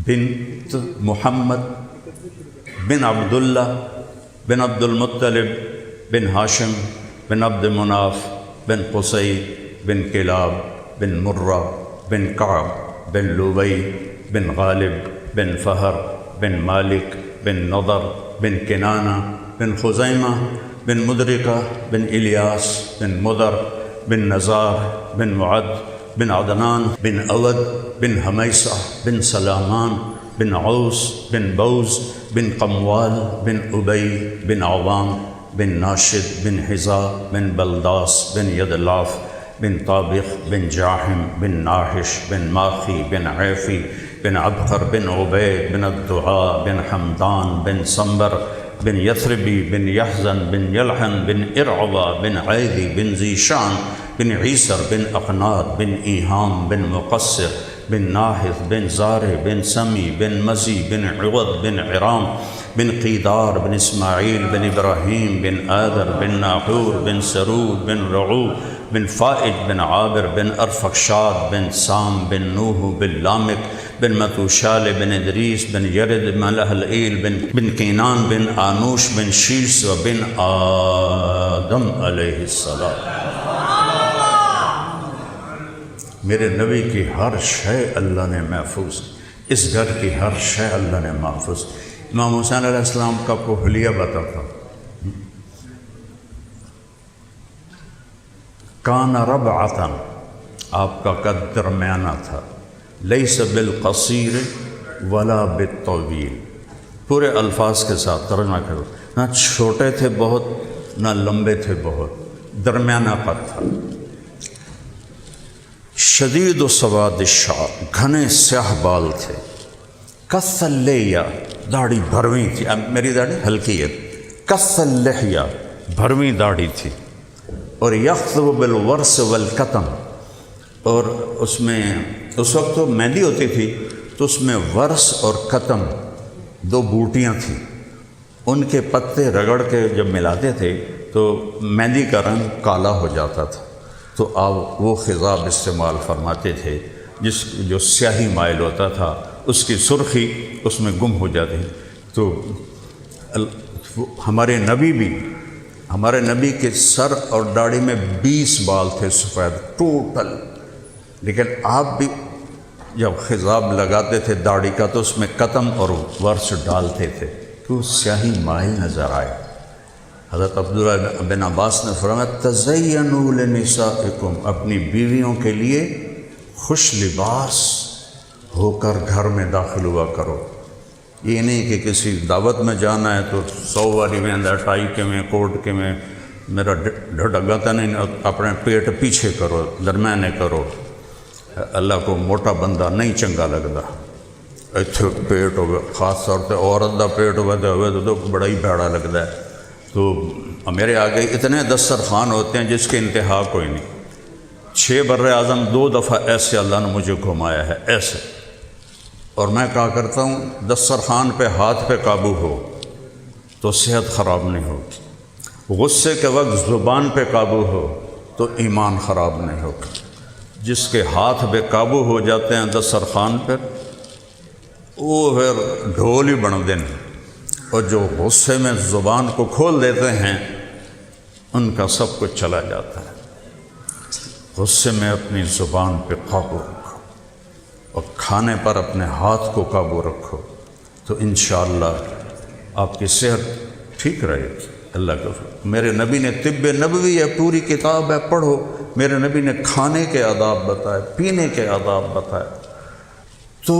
بنت محمد بن عبداللہ بن عبد المطلب بن ہاشم بن عبد مناف بن قصی بن کلاب بن مرہ بن کعب بن لوبی بن غالب بن فہر بن مالک بن نضر بن کنانہ بن خزیمہ بن مدرکہ بن الیاس بن مدر بن نزار بن معد بن عدنان بن اود بن حمیصہ بن سلامان بن عوس بن بوز بن قموال بن ابی بن عوام بن ناشد بن حزا بن بلداس بن یدلاف بن طابخ بن جاحم بن ناحش بن ماخی بن عیفی بن عبقر بن عبید بن الدعاء بن حمدان بن سنبر بن یثربی بن یحزن بن یلحن بن ارعبا بن عیدی بن ذیشان بن عیسر بن اقناد بن ایہام بن مقصر بن ناحث بن زارع بن سمی بن مزی بن عوض بن عرام بن قیدار بن اسماعیل بن ابراہیم بن آدر بن ناحور بن سرود بن رعو بن فائج بن عابر بن ارفخشاد بن سام بن نوح بن لامک بن متوشال بن ادریس بن یرد بن لہلئیل بن کینان بن آنوش بن شیش و بن آدم علیہ السلام۔ میرے نبی کی ہر شے اللہ نے محفوظ، اس گھر کی ہر شے اللہ نے محفوظ۔ امام حسین علیہ السلام کا کو حلیہ بتاتا کان ربعۃ، آپ کا قد درمیانہ تھا، لیس بالقصیر ولا بالطویل، پورے الفاظ کے ساتھ ترجمہ کرو، نہ چھوٹے تھے بہت نہ لمبے تھے بہت، درمیانہ قد تھا۔ شدید و سواد الشعر، گھنے سیاہ بال تھے، کث اللیہ، داڑھی بھرویں تھی، اب میری داڑھی ہلکی ہے، کث اللحیہ، بھرویں داڑھی تھی، اور یخطب بالورس والکتم، اور اس میں اس وقت تو مہندی ہوتی تھی تو اس میں ورس اور کتم دو بوٹیاں تھیں، ان کے پتے رگڑ کے جب ملاتے تھے تو مہندی کا رنگ کالا ہو جاتا تھا، تو آپ وہ خضاب استعمال فرماتے تھے جو سیاہی مائل ہوتا تھا، اس کی سرخی اس میں گم ہو جاتی۔ تو ہمارے نبی کے سر اور داڑھی میں 20 بال تھے سفید ٹوٹل، لیکن آپ بھی جب خضاب لگاتے تھے داڑھی کا تو اس میں قتم اور ورس ڈالتے تھے تو سیاہی مائل نظر آئے۔ حضرت عبداللہ بن عباس نے فرمایا تزینوا لنسائکم، اپنی بیویوں کے لیے خوش لباس ہو کر گھر میں داخل ہوا کرو، یہ نہیں کہ کسی دعوت میں جانا ہے تو 100 واری میں اندر ٹائی کے میں کوٹ کے میں میرا ڈھڈ اگاتا نہیں، اپنے پیٹ پیچھے کرو، درمیانے کرو، اللہ کو موٹا بندہ نہیں چنگا لگتا، اتنے پیٹ ہوگا، خاص طور پہ عورت کا پیٹ ہوئے تو بڑا ہی بھیڑا لگتا ہے۔ تو میرے آگے اتنے دسترخوان ہوتے ہیں جس کے انتہا کوئی نہیں، 6 بر اعظم 2 دفعہ ایسے اللہ نے مجھے گھمایا ہے ایسے، اور میں کہا کرتا ہوں دسترخوان پہ ہاتھ پہ قابو ہو تو صحت خراب نہیں ہوگی، غصے کے وقت زبان پہ قابو ہو تو ایمان خراب نہیں ہوگا۔ جس کے ہاتھ بے قابو ہو جاتے ہیں دسترخوان پر وہ پھر ڈھول ہی بن دیں، اور جو غصے میں زبان کو کھول دیتے ہیں ان کا سب کچھ چلا جاتا ہے۔ غصے میں اپنی زبان پہ قابو رکھو اور کھانے پر اپنے ہاتھ کو قابو رکھو، تو انشاءاللہ آپ کی صحت ٹھیک رہے گی۔ اللہ کا فضل۔ میرے نبی نے طب نبوی ہے، پوری کتاب ہے، پڑھو۔ میرے نبی نے کھانے کے آداب بتائے، پینے کے آداب بتائے۔ تو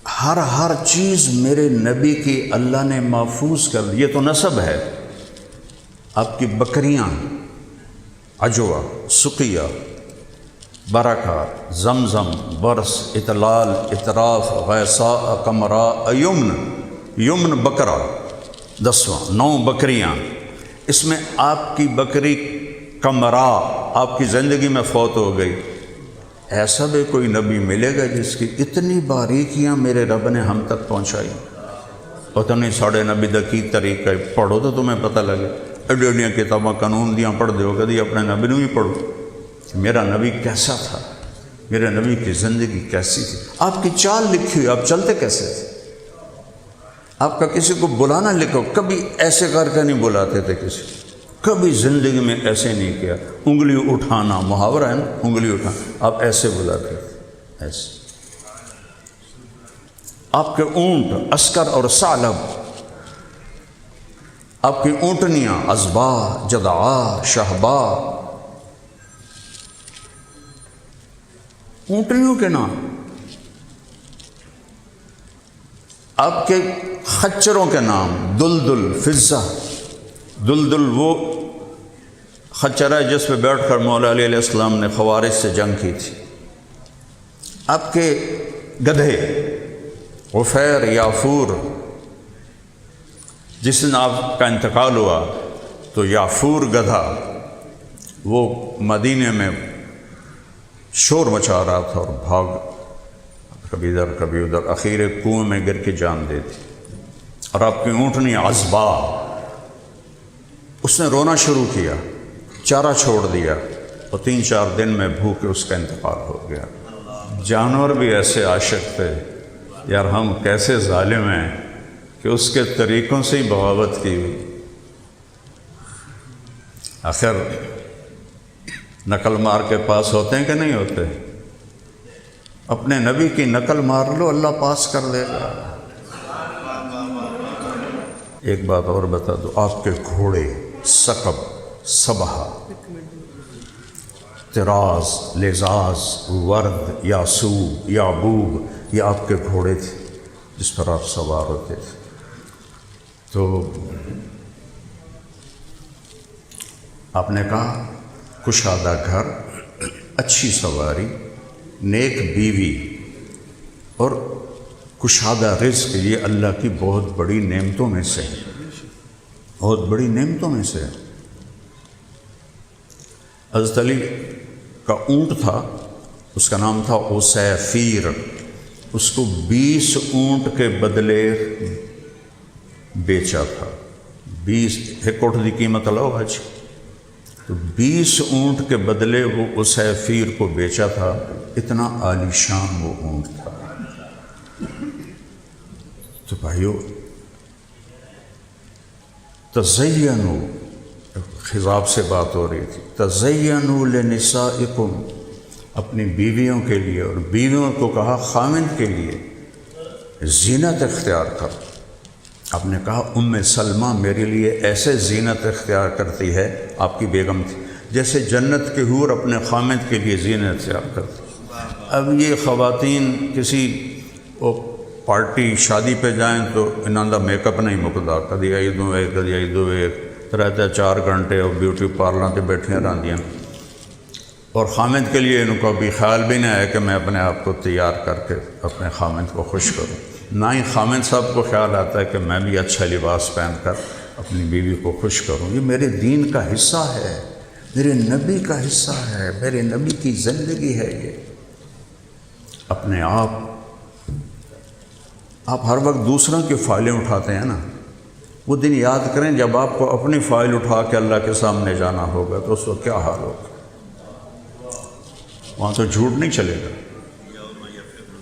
ہر چیز میرے نبی کی اللہ نے محفوظ کر دی۔ یہ تو نسب ہے۔ آپ کی بکریاں، عجوہ، سقیہ، برکہ، زمزم، برس، اطلال، اطراف، غیثاء، قمراء، یمن بکرا، 10واں 9 بکریاں۔ اس میں آپ کی بکری قمراء آپ کی زندگی میں فوت ہو گئی۔ ایسا بھی کوئی نبی ملے گا جس کی اتنی باریکیاں میرے رب نے ہم تک پہنچائی؟ پتہ نہیں ساڑھے نبی دا کی طریقہ ہے، پڑھو تو تمہیں پتہ لگے۔ ایڈیاں کتاباں قانون دیاں پڑھ دیو، کدی اپنے نبی نو ہی پڑھو۔ میرا نبی کیسا تھا، میرے نبی کی زندگی کیسی تھی، آپ کی چال لکھی ہوئی، آپ چلتے کیسے تھے؟ آپ کا کسی کو بلانا لکھو، کبھی ایسے کر کے نہیں بلاتے تھے کسی، کبھی زندگی میں ایسے نہیں کیا۔ انگلی اٹھانا محاورہ ہے نا، انگلی اٹھانا، آپ ایسے بلاتے تھے، ایسے۔ آپ کے اونٹ عسکر اور ثعلب، آپ کی اونٹنیاں ازبا، جدعا، شہبا، اونٹنیوں کے نام۔ آپ کے خچروں کے نام دلدل، فضہ۔ دلدل وہ خچر ہے جس پہ بیٹھ کر مولا علیہ السلام نے خوارج سے جنگ کی تھی۔ آپ کے گدھے غفیر، یافور، جس دن آپ کا انتقال ہوا تو یافور گدھا وہ مدینے میں شور مچا رہا تھا اور بھاگ کبھی ادھر کبھی ادھر، اخیر کنویں میں گر کے جان دے دی۔ اور آپ کی اونٹنی عزبا، اس نے رونا شروع کیا، چارہ چھوڑ دیا اور 3-4 دن میں بھوکے اس کا انتقال ہو گیا۔ جانور بھی ایسے عاشق تھے، یار ہم کیسے ظالم ہیں کہ اس کے طریقوں سے ہی بغاوت کی ہوئی۔ آخر نقل مار کے پاس ہوتے ہیں کہ نہیں ہوتے؟ اپنے نبی کی نقل مار لو، اللہ پاس کر دے گا۔ ایک بات اور بتا دو، آپ کے گھوڑے ثقب، صبحہ، طراز، لزاز، ورد، یاسو، یعبوب، یہ آپ کے گھوڑے تھے جس پر آپ سوار ہوتے تھے۔ تو آپ نے کہا کشادہ گھر، اچھی سواری، نیک بیوی اور کشادہ رزق، یہ اللہ کی بہت بڑی نعمتوں میں سے ہے، بہت بڑی نعمتوں میں سے ہے۔ حضرت علی کا اونٹ تھا، اس کا نام تھا اسیفیر، اس کو 20 اونٹ کے بدلے بیچا تھا۔ 20 ایک اونٹ کی قیمت لو آج، تو 20 اونٹ کے بدلے وہ اسیفیر کو بیچا تھا۔ اتنا عالی شان وہ اونٹ تھا۔ تو بھائیو، تزینوا، خضاب سے بات ہو رہی تھی، تزینوا لنسائکم، اپنی بیویوں کے لیے، اور بیویوں کو کہا خاوند کے لیے زینت اختیار کر۔ آپ نے کہا ام سلمہ میرے لیے ایسے زینت اختیار کرتی ہے، آپ کی بیگم تھی، جیسے جنت کے حور اپنے خاوند کے لیے زینت اختیار کرتی۔ اب یہ خواتین کسی پارٹی شادی پہ جائیں تو انہاں دا میک اپ نہیں مکدا، کدی ایدوں ایک کدی ایدوں ایک، رہتا 4 گھنٹے اور بیوٹی پارلر تے بیٹھیاں رہندیاں، اور خامد کے لیے ان کو بھی خیال بھی نہیں ہے کہ میں اپنے آپ کو تیار کر کے اپنے خامد کو خوش کروں، نہ ہی خامد صاحب کو خیال آتا ہے کہ میں بھی اچھا لباس پہن کر اپنی بیوی کو خوش کروں۔ یہ میرے دین کا حصہ ہے، میرے نبی کا حصہ ہے، میرے نبی کی زندگی ہے۔ یہ اپنے آپ ہر وقت دوسروں کی فائلیں اٹھاتے ہیں نا، وہ دن یاد کریں جب آپ کو اپنی فائل اٹھا کے اللہ کے سامنے جانا ہوگا تو اس وقت کیا حال ہوگا۔ وہاں تو جھوٹ نہیں چلے گا،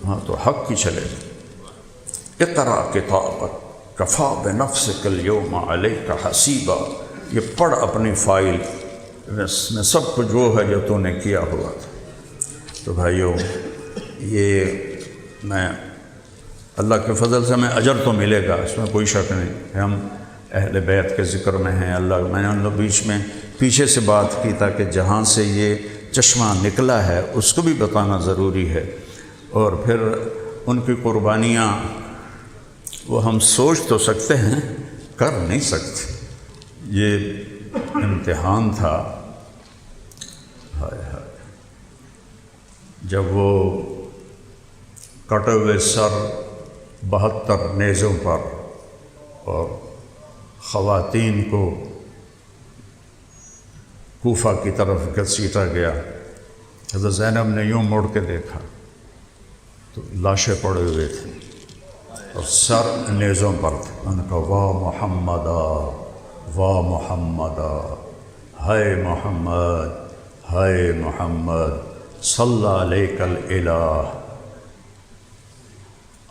وہاں تو حق ہی چلے گا۔ اقرا کتابک کفا بنفسک اليوم علیک حسیبا، یہ پڑھ اپنی فائل میں سب کچھ وہ ہے جو تو نے کیا ہوا تھا۔ تو بھائیو، یہ میں اللہ کے فضل سے ہمیں اجر تو ملے گا، اس میں کوئی شک نہیں کہ ہم اہل بیت کے ذکر میں ہیں۔ میں نے ان لوگ بیچ میں پیچھے سے بات کی تاکہ جہاں سے یہ چشمہ نکلا ہے اس کو بھی بتانا ضروری ہے، اور پھر ان کی قربانیاں وہ ہم سوچ تو سکتے ہیں، کر نہیں سکتے۔ یہ امتحان تھا، ہائے ہائے، جب وہ کٹے ہوئے سر 72 نیزوں پر اور خواتین کو کوفہ کی طرف گھسیٹا گیا، حضرت زینب نے یوں مڑ کے دیکھا تو لاشیں پڑے ہوئے تھیں اور سر نیزوں پر تھے۔ ان کا واہ محمدا واہ محمدا، ہائے محمد ہائے محمد صلی علیک الالہ،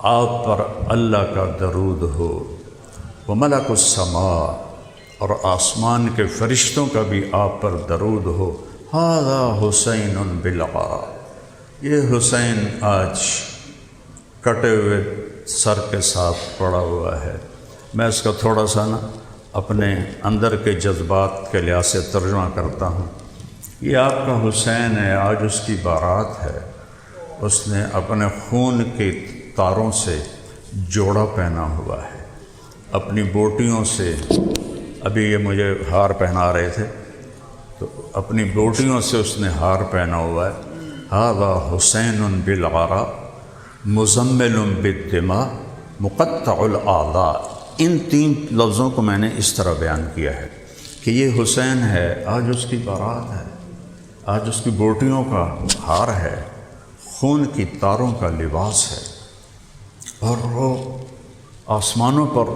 آپ پر اللہ کا درود ہو، وملک السماء، اور آسمان کے فرشتوں کا بھی آپ پر درود ہو۔ ھذا حسین بالعار، یہ حسین آج کٹے ہوئے سر کے ساتھ پڑا ہوا ہے۔ میں اس کا تھوڑا سا اپنے اندر کے جذبات کے لحاظ سے ترجمہ کرتا ہوں۔ یہ آپ کا حسین ہے، آج اس کی بارات ہے، اس نے اپنے خون کے تاروں سے جوڑا پہنا ہوا ہے، اپنی بوٹیوں سے، ابھی یہ مجھے ہار پہنا رہے تھے تو اپنی بوٹیوں سے اس نے ہار پہنا ہوا ہے۔ ھذا حسین بالعار مزمل بالدماء مقطع الاعضاء، ان 3 لفظوں کو میں نے اس طرح بیان کیا ہے کہ یہ حسین ہے، آج اس کی بارات ہے، آج اس کی بوٹیوں کا ہار ہے، خون کی تاروں کا لباس ہے، اور وہ آسمانوں پر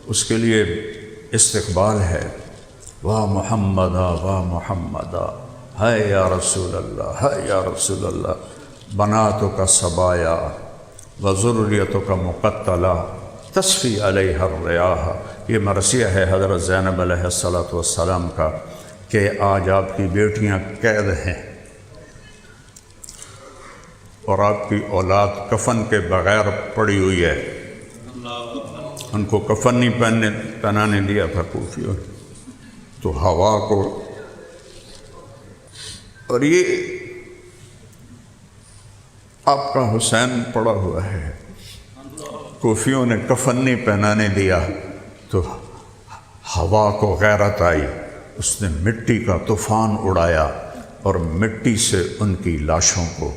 اس کے لیے استقبال ہے۔ واہ محمدا واہ محمدا، ہے یا رسول اللہ ہے یا رسول اللہ، بناتوں کا سبایا و ذریتوں کا مقتلہ تصفی علیہ الریاح۔ یہ مرثیہ ہے حضرت زینب علیہ السلام کا کہ آج آپ کی بیٹیاں قید ہیں اور آپ کی اولاد کفن کے بغیر پڑی ہوئی ہے، ان کو کفن نہیں پہنانے دیا تھا کوفیوں نے، تو ہوا کو، اور یہ آپ کا حسین پڑا ہوا ہے، کوفیوں نے کفن نہیں پہنانے دیا تو ہوا کو غیرت آئی، اس نے مٹی کا طوفان اڑایا اور مٹی سے ان کی لاشوں کو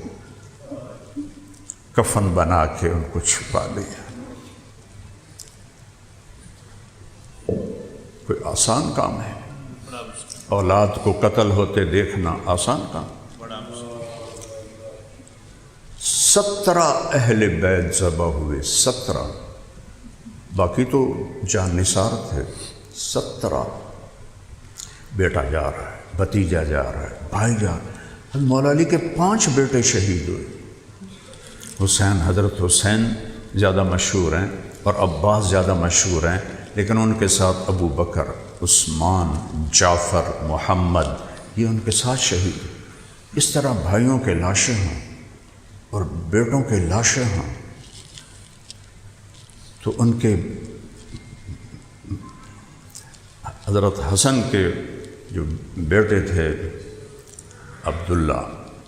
کفن بنا کے ان کو چھپا دیا۔ کوئی آسان کام ہے؟ اولاد کو قتل ہوتے دیکھنا آسان کام؟ 17 اہل بیت ذبح ہوئے، 17، باقی تو جان نثار تھے۔ 17، بیٹا جا رہا ہے، بھتیجا جا رہا ہے، بھائی جا رہا ہے۔ مولا علی کے 5 بیٹے شہید ہوئے۔ حسین، حضرت حسین زیادہ مشہور ہیں اور عباس زیادہ مشہور ہیں، لیکن ان کے ساتھ ابو بکر، عثمان، جعفر، محمد، یہ ان کے ساتھ شہید ہیں۔ اس طرح بھائیوں کے لاشیں ہوں اور بیٹوں کے لاشیں ہوں تو ان کے، حضرت حسن کے جو بیٹے تھے عبداللہ،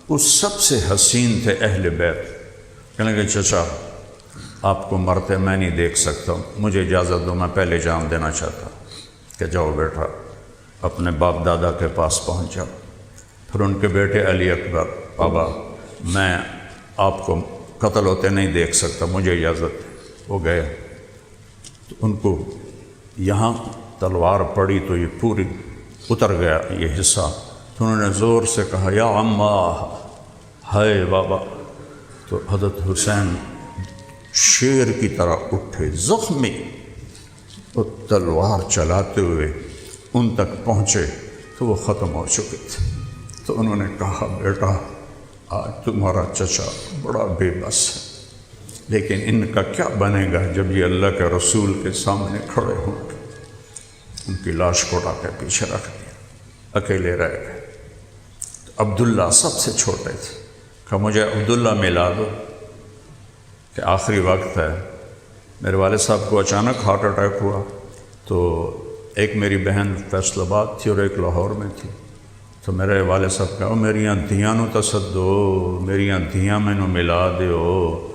وہ سب سے حسین تھے اہل بیت۔ کہنے لگے چچا آپ کو مرتے میں نہیں دیکھ سکتا، مجھے اجازت دو، میں پہلے جان دینا چاہتا ہوں۔ کہ جاؤ بیٹا، اپنے باپ دادا کے پاس پہنچ جاؤ۔ پھر ان کے بیٹے علی اکبر، بابا میں آپ کو قتل ہوتے نہیں دیکھ سکتا، مجھے اجازت۔ وہ گئے تو ان کو یہاں تلوار پڑی تو یہ پوری اتر گیا یہ حصہ، تو انہوں نے زور سے کہا یا عمّا، ہائے بابا۔ تو حضرت حسین شیر کی طرح اٹھے زخمی اور تلوار چلاتے ہوئے ان تک پہنچے تو وہ ختم ہو چکے تھے۔ تو انہوں نے کہا بیٹا آج تمہارا چچا بڑا بے بس ہے، لیکن ان کا کیا بنے گا جب یہ اللہ کے رسول کے سامنے کھڑے ہوں گے؟ ان کی لاش کو اٹھا کے پیچھے رکھ دیا، اکیلے رہ گئے۔ عبداللہ سب سے چھوٹے تھے، کہا مجھے عبداللہ ملا دو کہ آخری وقت ہے۔ میرے والد صاحب کو اچانک ہارٹ اٹیک ہوا، تو ایک میری بہن فیصل آباد تھی اور ایک لاہور میں تھی، تو میرے والد صاحب کہا میریاں دھیاں نو تصدو، میریاں دھیاں میں نو ملا دیو۔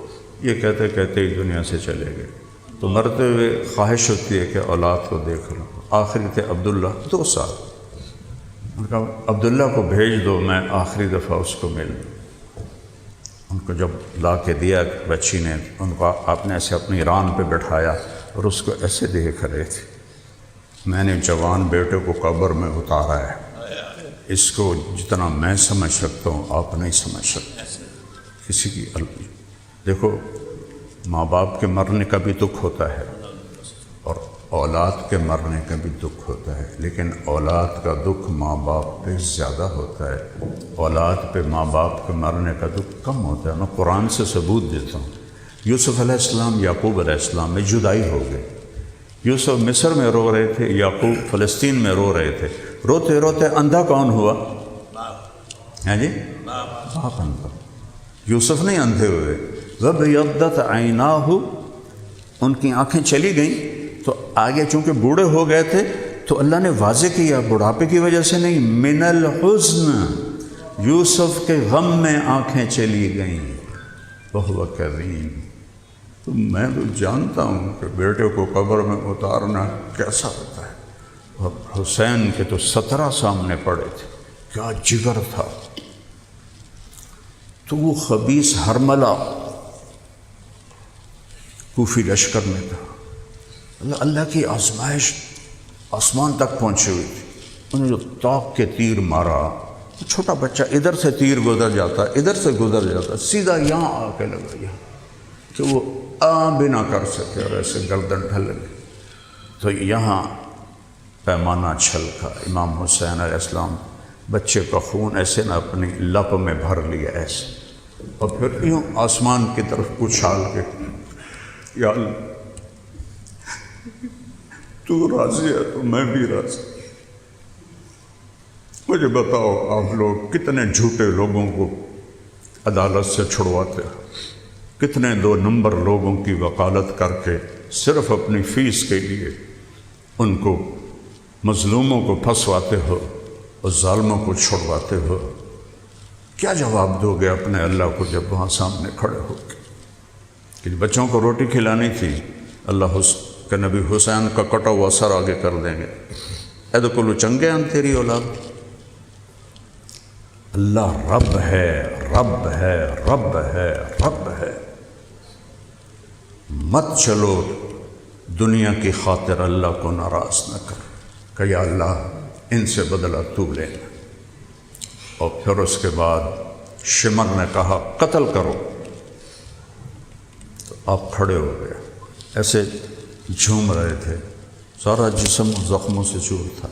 یہ کہتے کہتے ہی دنیا سے چلے گئے۔ تو مرتے ہوئے خواہش ہوتی ہے کہ اولاد کو دیکھ لوں۔ آخری تھے عبداللہ، 2 سال۔ ان کا عبداللہ کو بھیج دو، میں آخری دفعہ اس کو مل لوں۔ ان کو جب لا کے دیا بچی نے، ان کو آپ نے ایسے اپنی ران پہ بٹھایا اور اس کو ایسے دیکھ رہے تھے، میں نے جوان بیٹے کو قبر میں اتارا ہے، اس کو جتنا میں سمجھ سکتا ہوں آپ نہیں سمجھ سکتے۔ کسی کی دیکھو، ماں باپ کے مرنے کا بھی دکھ ہوتا ہے اور اولاد کے مرنے کا بھی دکھ ہوتا ہے، لیکن اولاد کا دکھ ماں باپ پہ زیادہ ہوتا ہے، اولاد پہ ماں باپ کے مرنے کا دکھ کم ہوتا ہے۔ میں قرآن سے ثبوت دیتا ہوں۔ یوسف علیہ السلام، یعقوب علیہ السلام میں جدائی ہو گئی۔ یوسف مصر میں رو رہے تھے، یعقوب فلسطین میں رو رہے تھے۔ روتے روتے اندھا کون ہوا؟ ہیں جی؟ باپ اندھا۔ یوسف نہیں اندھے ہوئے۔ وَبْيَضَّتْ عَيْنَاهُ، ان کی آنکھیں چلی گئیں۔ تو آگے چونکہ بوڑھے ہو گئے تھے تو اللہ نے واضح کیا، بڑھاپے کی وجہ سے نہیں، من الحزن، یوسف کے غم میں آنکھیں چلی گئیں۔ وَهُوَ كَظِيمٌ۔ تو میں تو جانتا ہوں کہ بیٹے کو قبر میں اتارنا کیسا ہوتا ہے، اور حسین کے تو 17 سامنے پڑے تھے، کیا جگر تھا۔ تو وہ خبیث ہرملہ کوفی لشکر میں تھا۔ اللہ کی آزمائش آسمان تک پہنچی ہوئی تھی۔ انہیں جو طاق کے تیر مارا، چھوٹا بچہ ادھر سے تیر گزر جاتا، ادھر سے گزر جاتا، سیدھا یہاں آ کے لگا، یہاں کہ وہ آ بھی نہ کر سکے اور ایسے گردن ڈھل گئی۔ تو یہاں پیمانہ چھلکا۔ امام حسین علیہ السلام بچے کا خون ایسے نہ اپنی لپ میں بھر لیا ایسے، اور پھر یوں آسمان کی طرف اچھال کے، یا اللہ تو راضی ہے تو میں بھی راضی۔ مجھے بتاؤ، آپ لوگ کتنے جھوٹے لوگوں کو عدالت سے چھڑواتے ہو، کتنے 2 نمبر لوگوں کی وکالت کر کے صرف اپنی فیس کے لیے ان کو، مظلوموں کو پھنسواتے ہو اور ظالموں کو چھڑواتے ہو۔ کیا جواب دو گے اپنے اللہ کو جب وہاں سامنے کھڑے ہو کے؟ کہ بچوں کو روٹی کھلانی تھی، اللہ کہ نبی حسین کا کٹا ہوا سر آگے کر دیں گے، اے کلو چنگے ان تیری اولاد۔ اللہ رب ہے، رب ہے، رب ہے، رب ہے۔ مت چلو دنیا کی خاطر اللہ کو ناراض نہ کر کہ یا اللہ ان سے بدلہ تو لینا۔ اور پھر اس کے بعد شمر نے کہا قتل کرو، تو آپ کھڑے ہو گئے، ایسے جھوم رہے تھے، سارا جسم زخموں سے چور تھا۔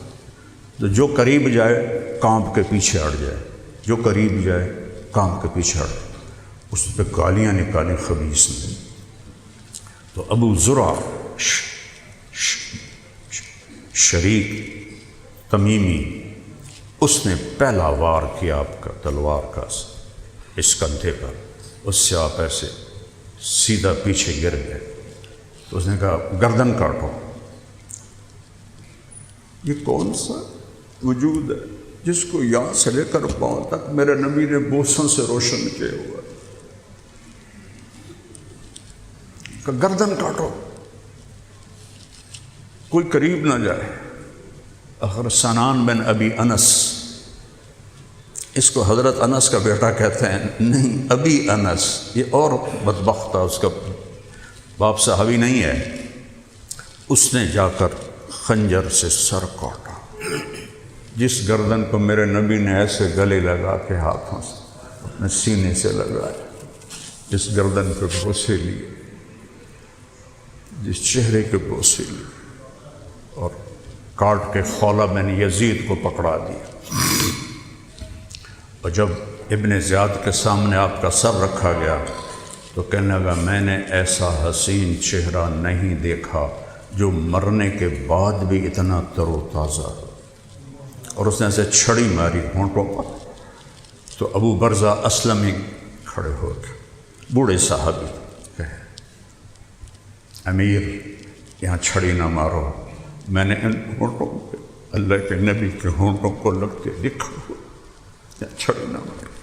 تو جو قریب جائے کانپ کے پیچھے ہٹ جائے، جو قریب جائے کانپ کے پیچھے ہٹ جائے۔ اس پہ گالیاں نکالی خبیث نے۔ تو ابو زرع شریک تمیمی، اس نے پہلا وار کیا آپ کا تلوار کا اس کندھے پر، اس سے آپ ایسے سیدھا پیچھے گر گئے۔ تو اس نے کہا گردن کاٹو۔ یہ کون سا وجود ہے جس کو یہاں سے لے کر پاؤں تک میرے نبی نے بوسوں سے روشن کیا ہوا ہے؟ کہ گردن کاٹو، کوئی قریب نہ جائے۔ آخر سنان بن ابی انس، اس کو حضرت انس کا بیٹا کہتے ہیں، نہیں ابی انس، یہ اور بدبخت تھا، اس کا باپ صحابی نہیں ہے۔ اس نے جا کر خنجر سے سر کاٹا، جس گردن کو میرے نبی نے ایسے گلے لگا کے ہاتھوں سے اپنے سینے سے لگایا، جس گردن پہ بوسے لیے، جس چہرے کے بوسے لیے، اور کاٹ کے خولہ بن یزید کو پکڑا دیا۔ اور جب ابن زیاد کے سامنے آپ کا سر رکھا گیا تو کہنے لگا میں نے ایسا حسین چہرہ نہیں دیکھا جو مرنے کے بعد بھی اتنا تر و تازہ، اور اس نے ایسے چھڑی ماری ہونٹوں پر، تو ابو برزہ اسلمی کھڑے ہو گئے، بوڑھے صحابی، کہے امیر یہاں چھڑی نہ مارو، میں نے ان ہونٹوں پہ اللہ کے نبی کے ہونٹوں کو لگتے لکھا ہوا، یہاں چھڑی نہ مارو۔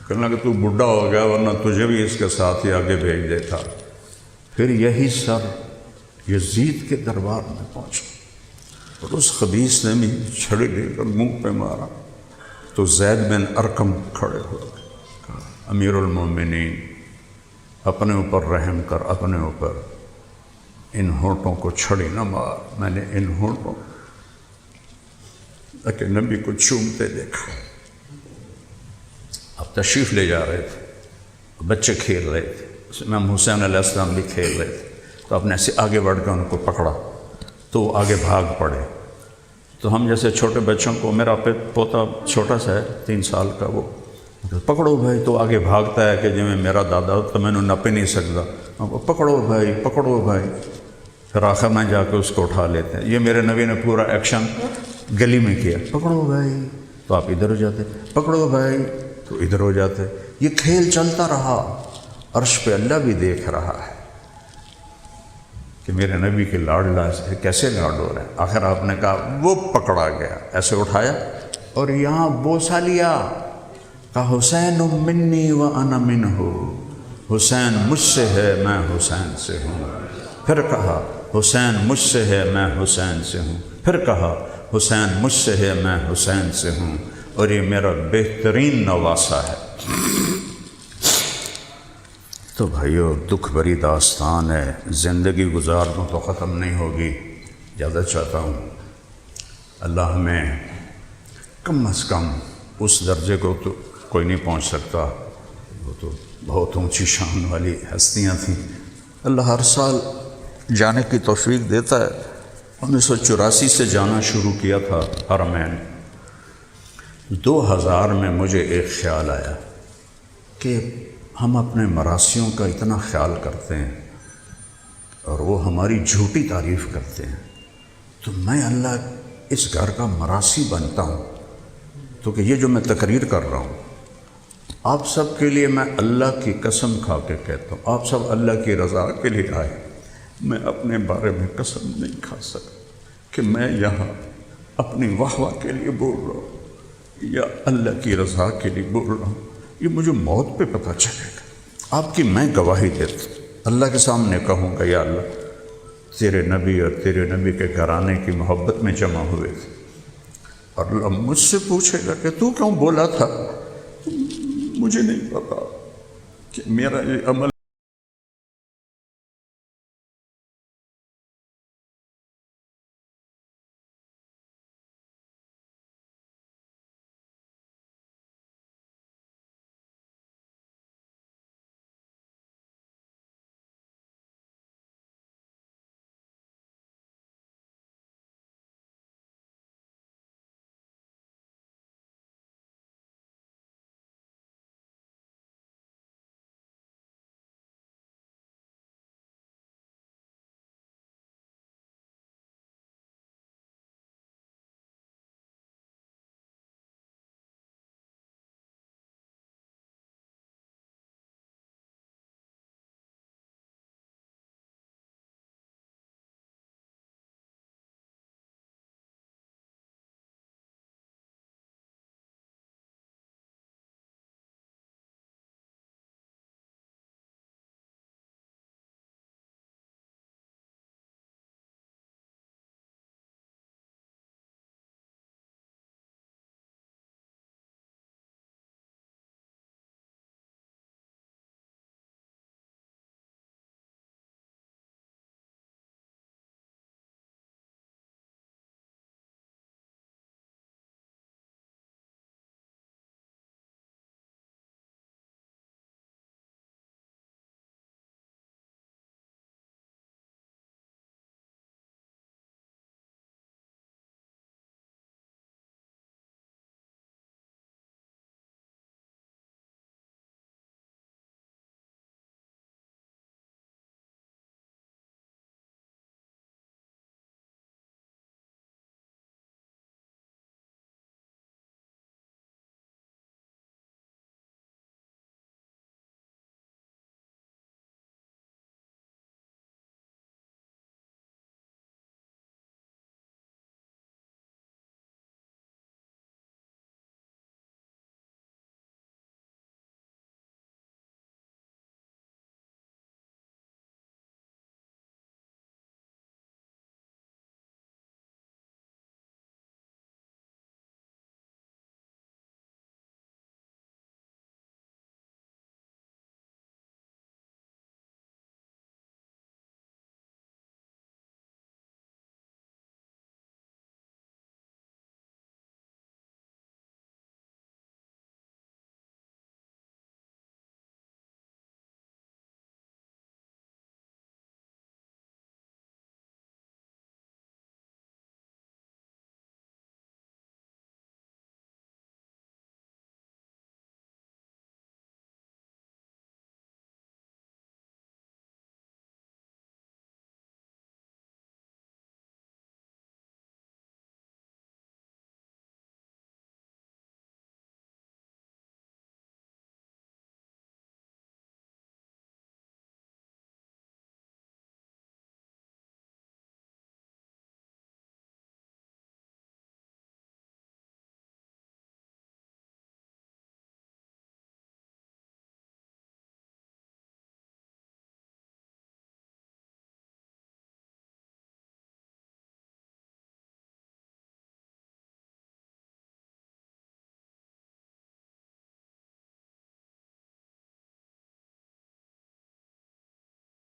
کہنا کہ تو بڈھا ہو گیا ورنہ تجھے بھی اس کے ساتھ ہی آگے بھیج دیتا۔ پھر یہی سر یزید کے دربار میں پہنچا اور اس خبیث نے بھی چھڑی لے کر منہ پہ مارا، تو زید بن ارقم کھڑے ہو گئے، کہا امیر المومنین اپنے اوپر رحم کر، اپنے اوپر، ان ہونٹوں کو چھڑی نہ مار، میں نے ان ہونٹوں کہ نبی کو چومتے دیکھا۔ اب تشریف لے جا رہے تھے، بچے کھیل رہے تھے، امام حسین علیہ السلام بھی کھیل رہے تھے، تو آپ نے ایسے آگے بڑھ کے ان کو پکڑا تو وہ آگے بھاگ پڑے۔ تو ہم جیسے چھوٹے بچوں کو، میرا پوتا چھوٹا سا ہے 3 سال کا، وہ پکڑو بھائی، تو آگے بھاگتا ہے کہ جی میں میرا دادا تو میں نے نپ ہی نہیں سکتا، پکڑو بھائی پکڑو بھائی، پھر آخر میں جا کے اس کو اٹھا لیتے ہیں۔ یہ میرے نبی نے پورا ایکشن گلی میں کیا، پکڑو بھائی تو آپ ادھر ہو جاتے، پکڑو بھائی تو ادھر ہو جاتے۔ یہ کھیل چلتا رہا، عرش پہ اللہ بھی دیکھ رہا ہے کہ میرے نبی کے لاڈلا سے کیسے لاڈ ہو رہے ہیں۔ آخر آپ نے کہا وہ پکڑا گیا، ایسے اٹھایا اور یہاں بوسہ لیا، کہا حسین منی و انا منہ، حسین مجھ سے ہے میں حسین سے ہوں۔ پھر کہا حسین مجھ سے ہے میں حسین سے ہوں۔ پھر کہا حسین مجھ سے ہے میں حسین سے ہوں، اور یہ میرا بہترین نواسہ ہے۔ تو بھائیو دکھ بھری داستان ہے، زندگی گزار دوں تو ختم نہیں ہوگی۔ زیادہ چاہتا ہوں اللہ ہمیں کم از کم اس درجے کو تو کوئی نہیں پہنچ سکتا، وہ تو بہت اونچی شان والی ہستیاں تھیں، اللہ ہر سال جانے کی توفیق دیتا ہے۔ 1984 سے جانا شروع کیا تھا حرمین۔ 2000 میں مجھے ایک خیال آیا کہ ہم اپنے مراسیوں کا اتنا خیال کرتے ہیں اور وہ ہماری جھوٹی تعریف کرتے ہیں، تو میں اللہ اس گھر کا مراسی بنتا ہوں، تو کہ یہ جو میں تقریر کر رہا ہوں آپ سب کے لیے میں اللہ کی قسم کھا کے کہتا ہوں، آپ سب اللہ کی رضا کے لیے آئے، میں اپنے بارے میں قسم نہیں کھا سکتا کہ میں یہاں اپنی واہ واہ کے لیے بول رہا ہوں یا اللہ کی رضا کے لیے بول رہا ہوں۔ یہ مجھے موت پہ پتہ چلے گا، آپ کی میں گواہی دیتا ہوں، اللہ کے سامنے کہوں گا یا اللہ تیرے نبی اور تیرے نبی کے گھرانے کی محبت میں جمع ہوئے تھے، اور اللہ مجھ سے پوچھے گا کہ تو کیوں بولا تھا؟ مجھے نہیں پتا کہ میرا یہ عمل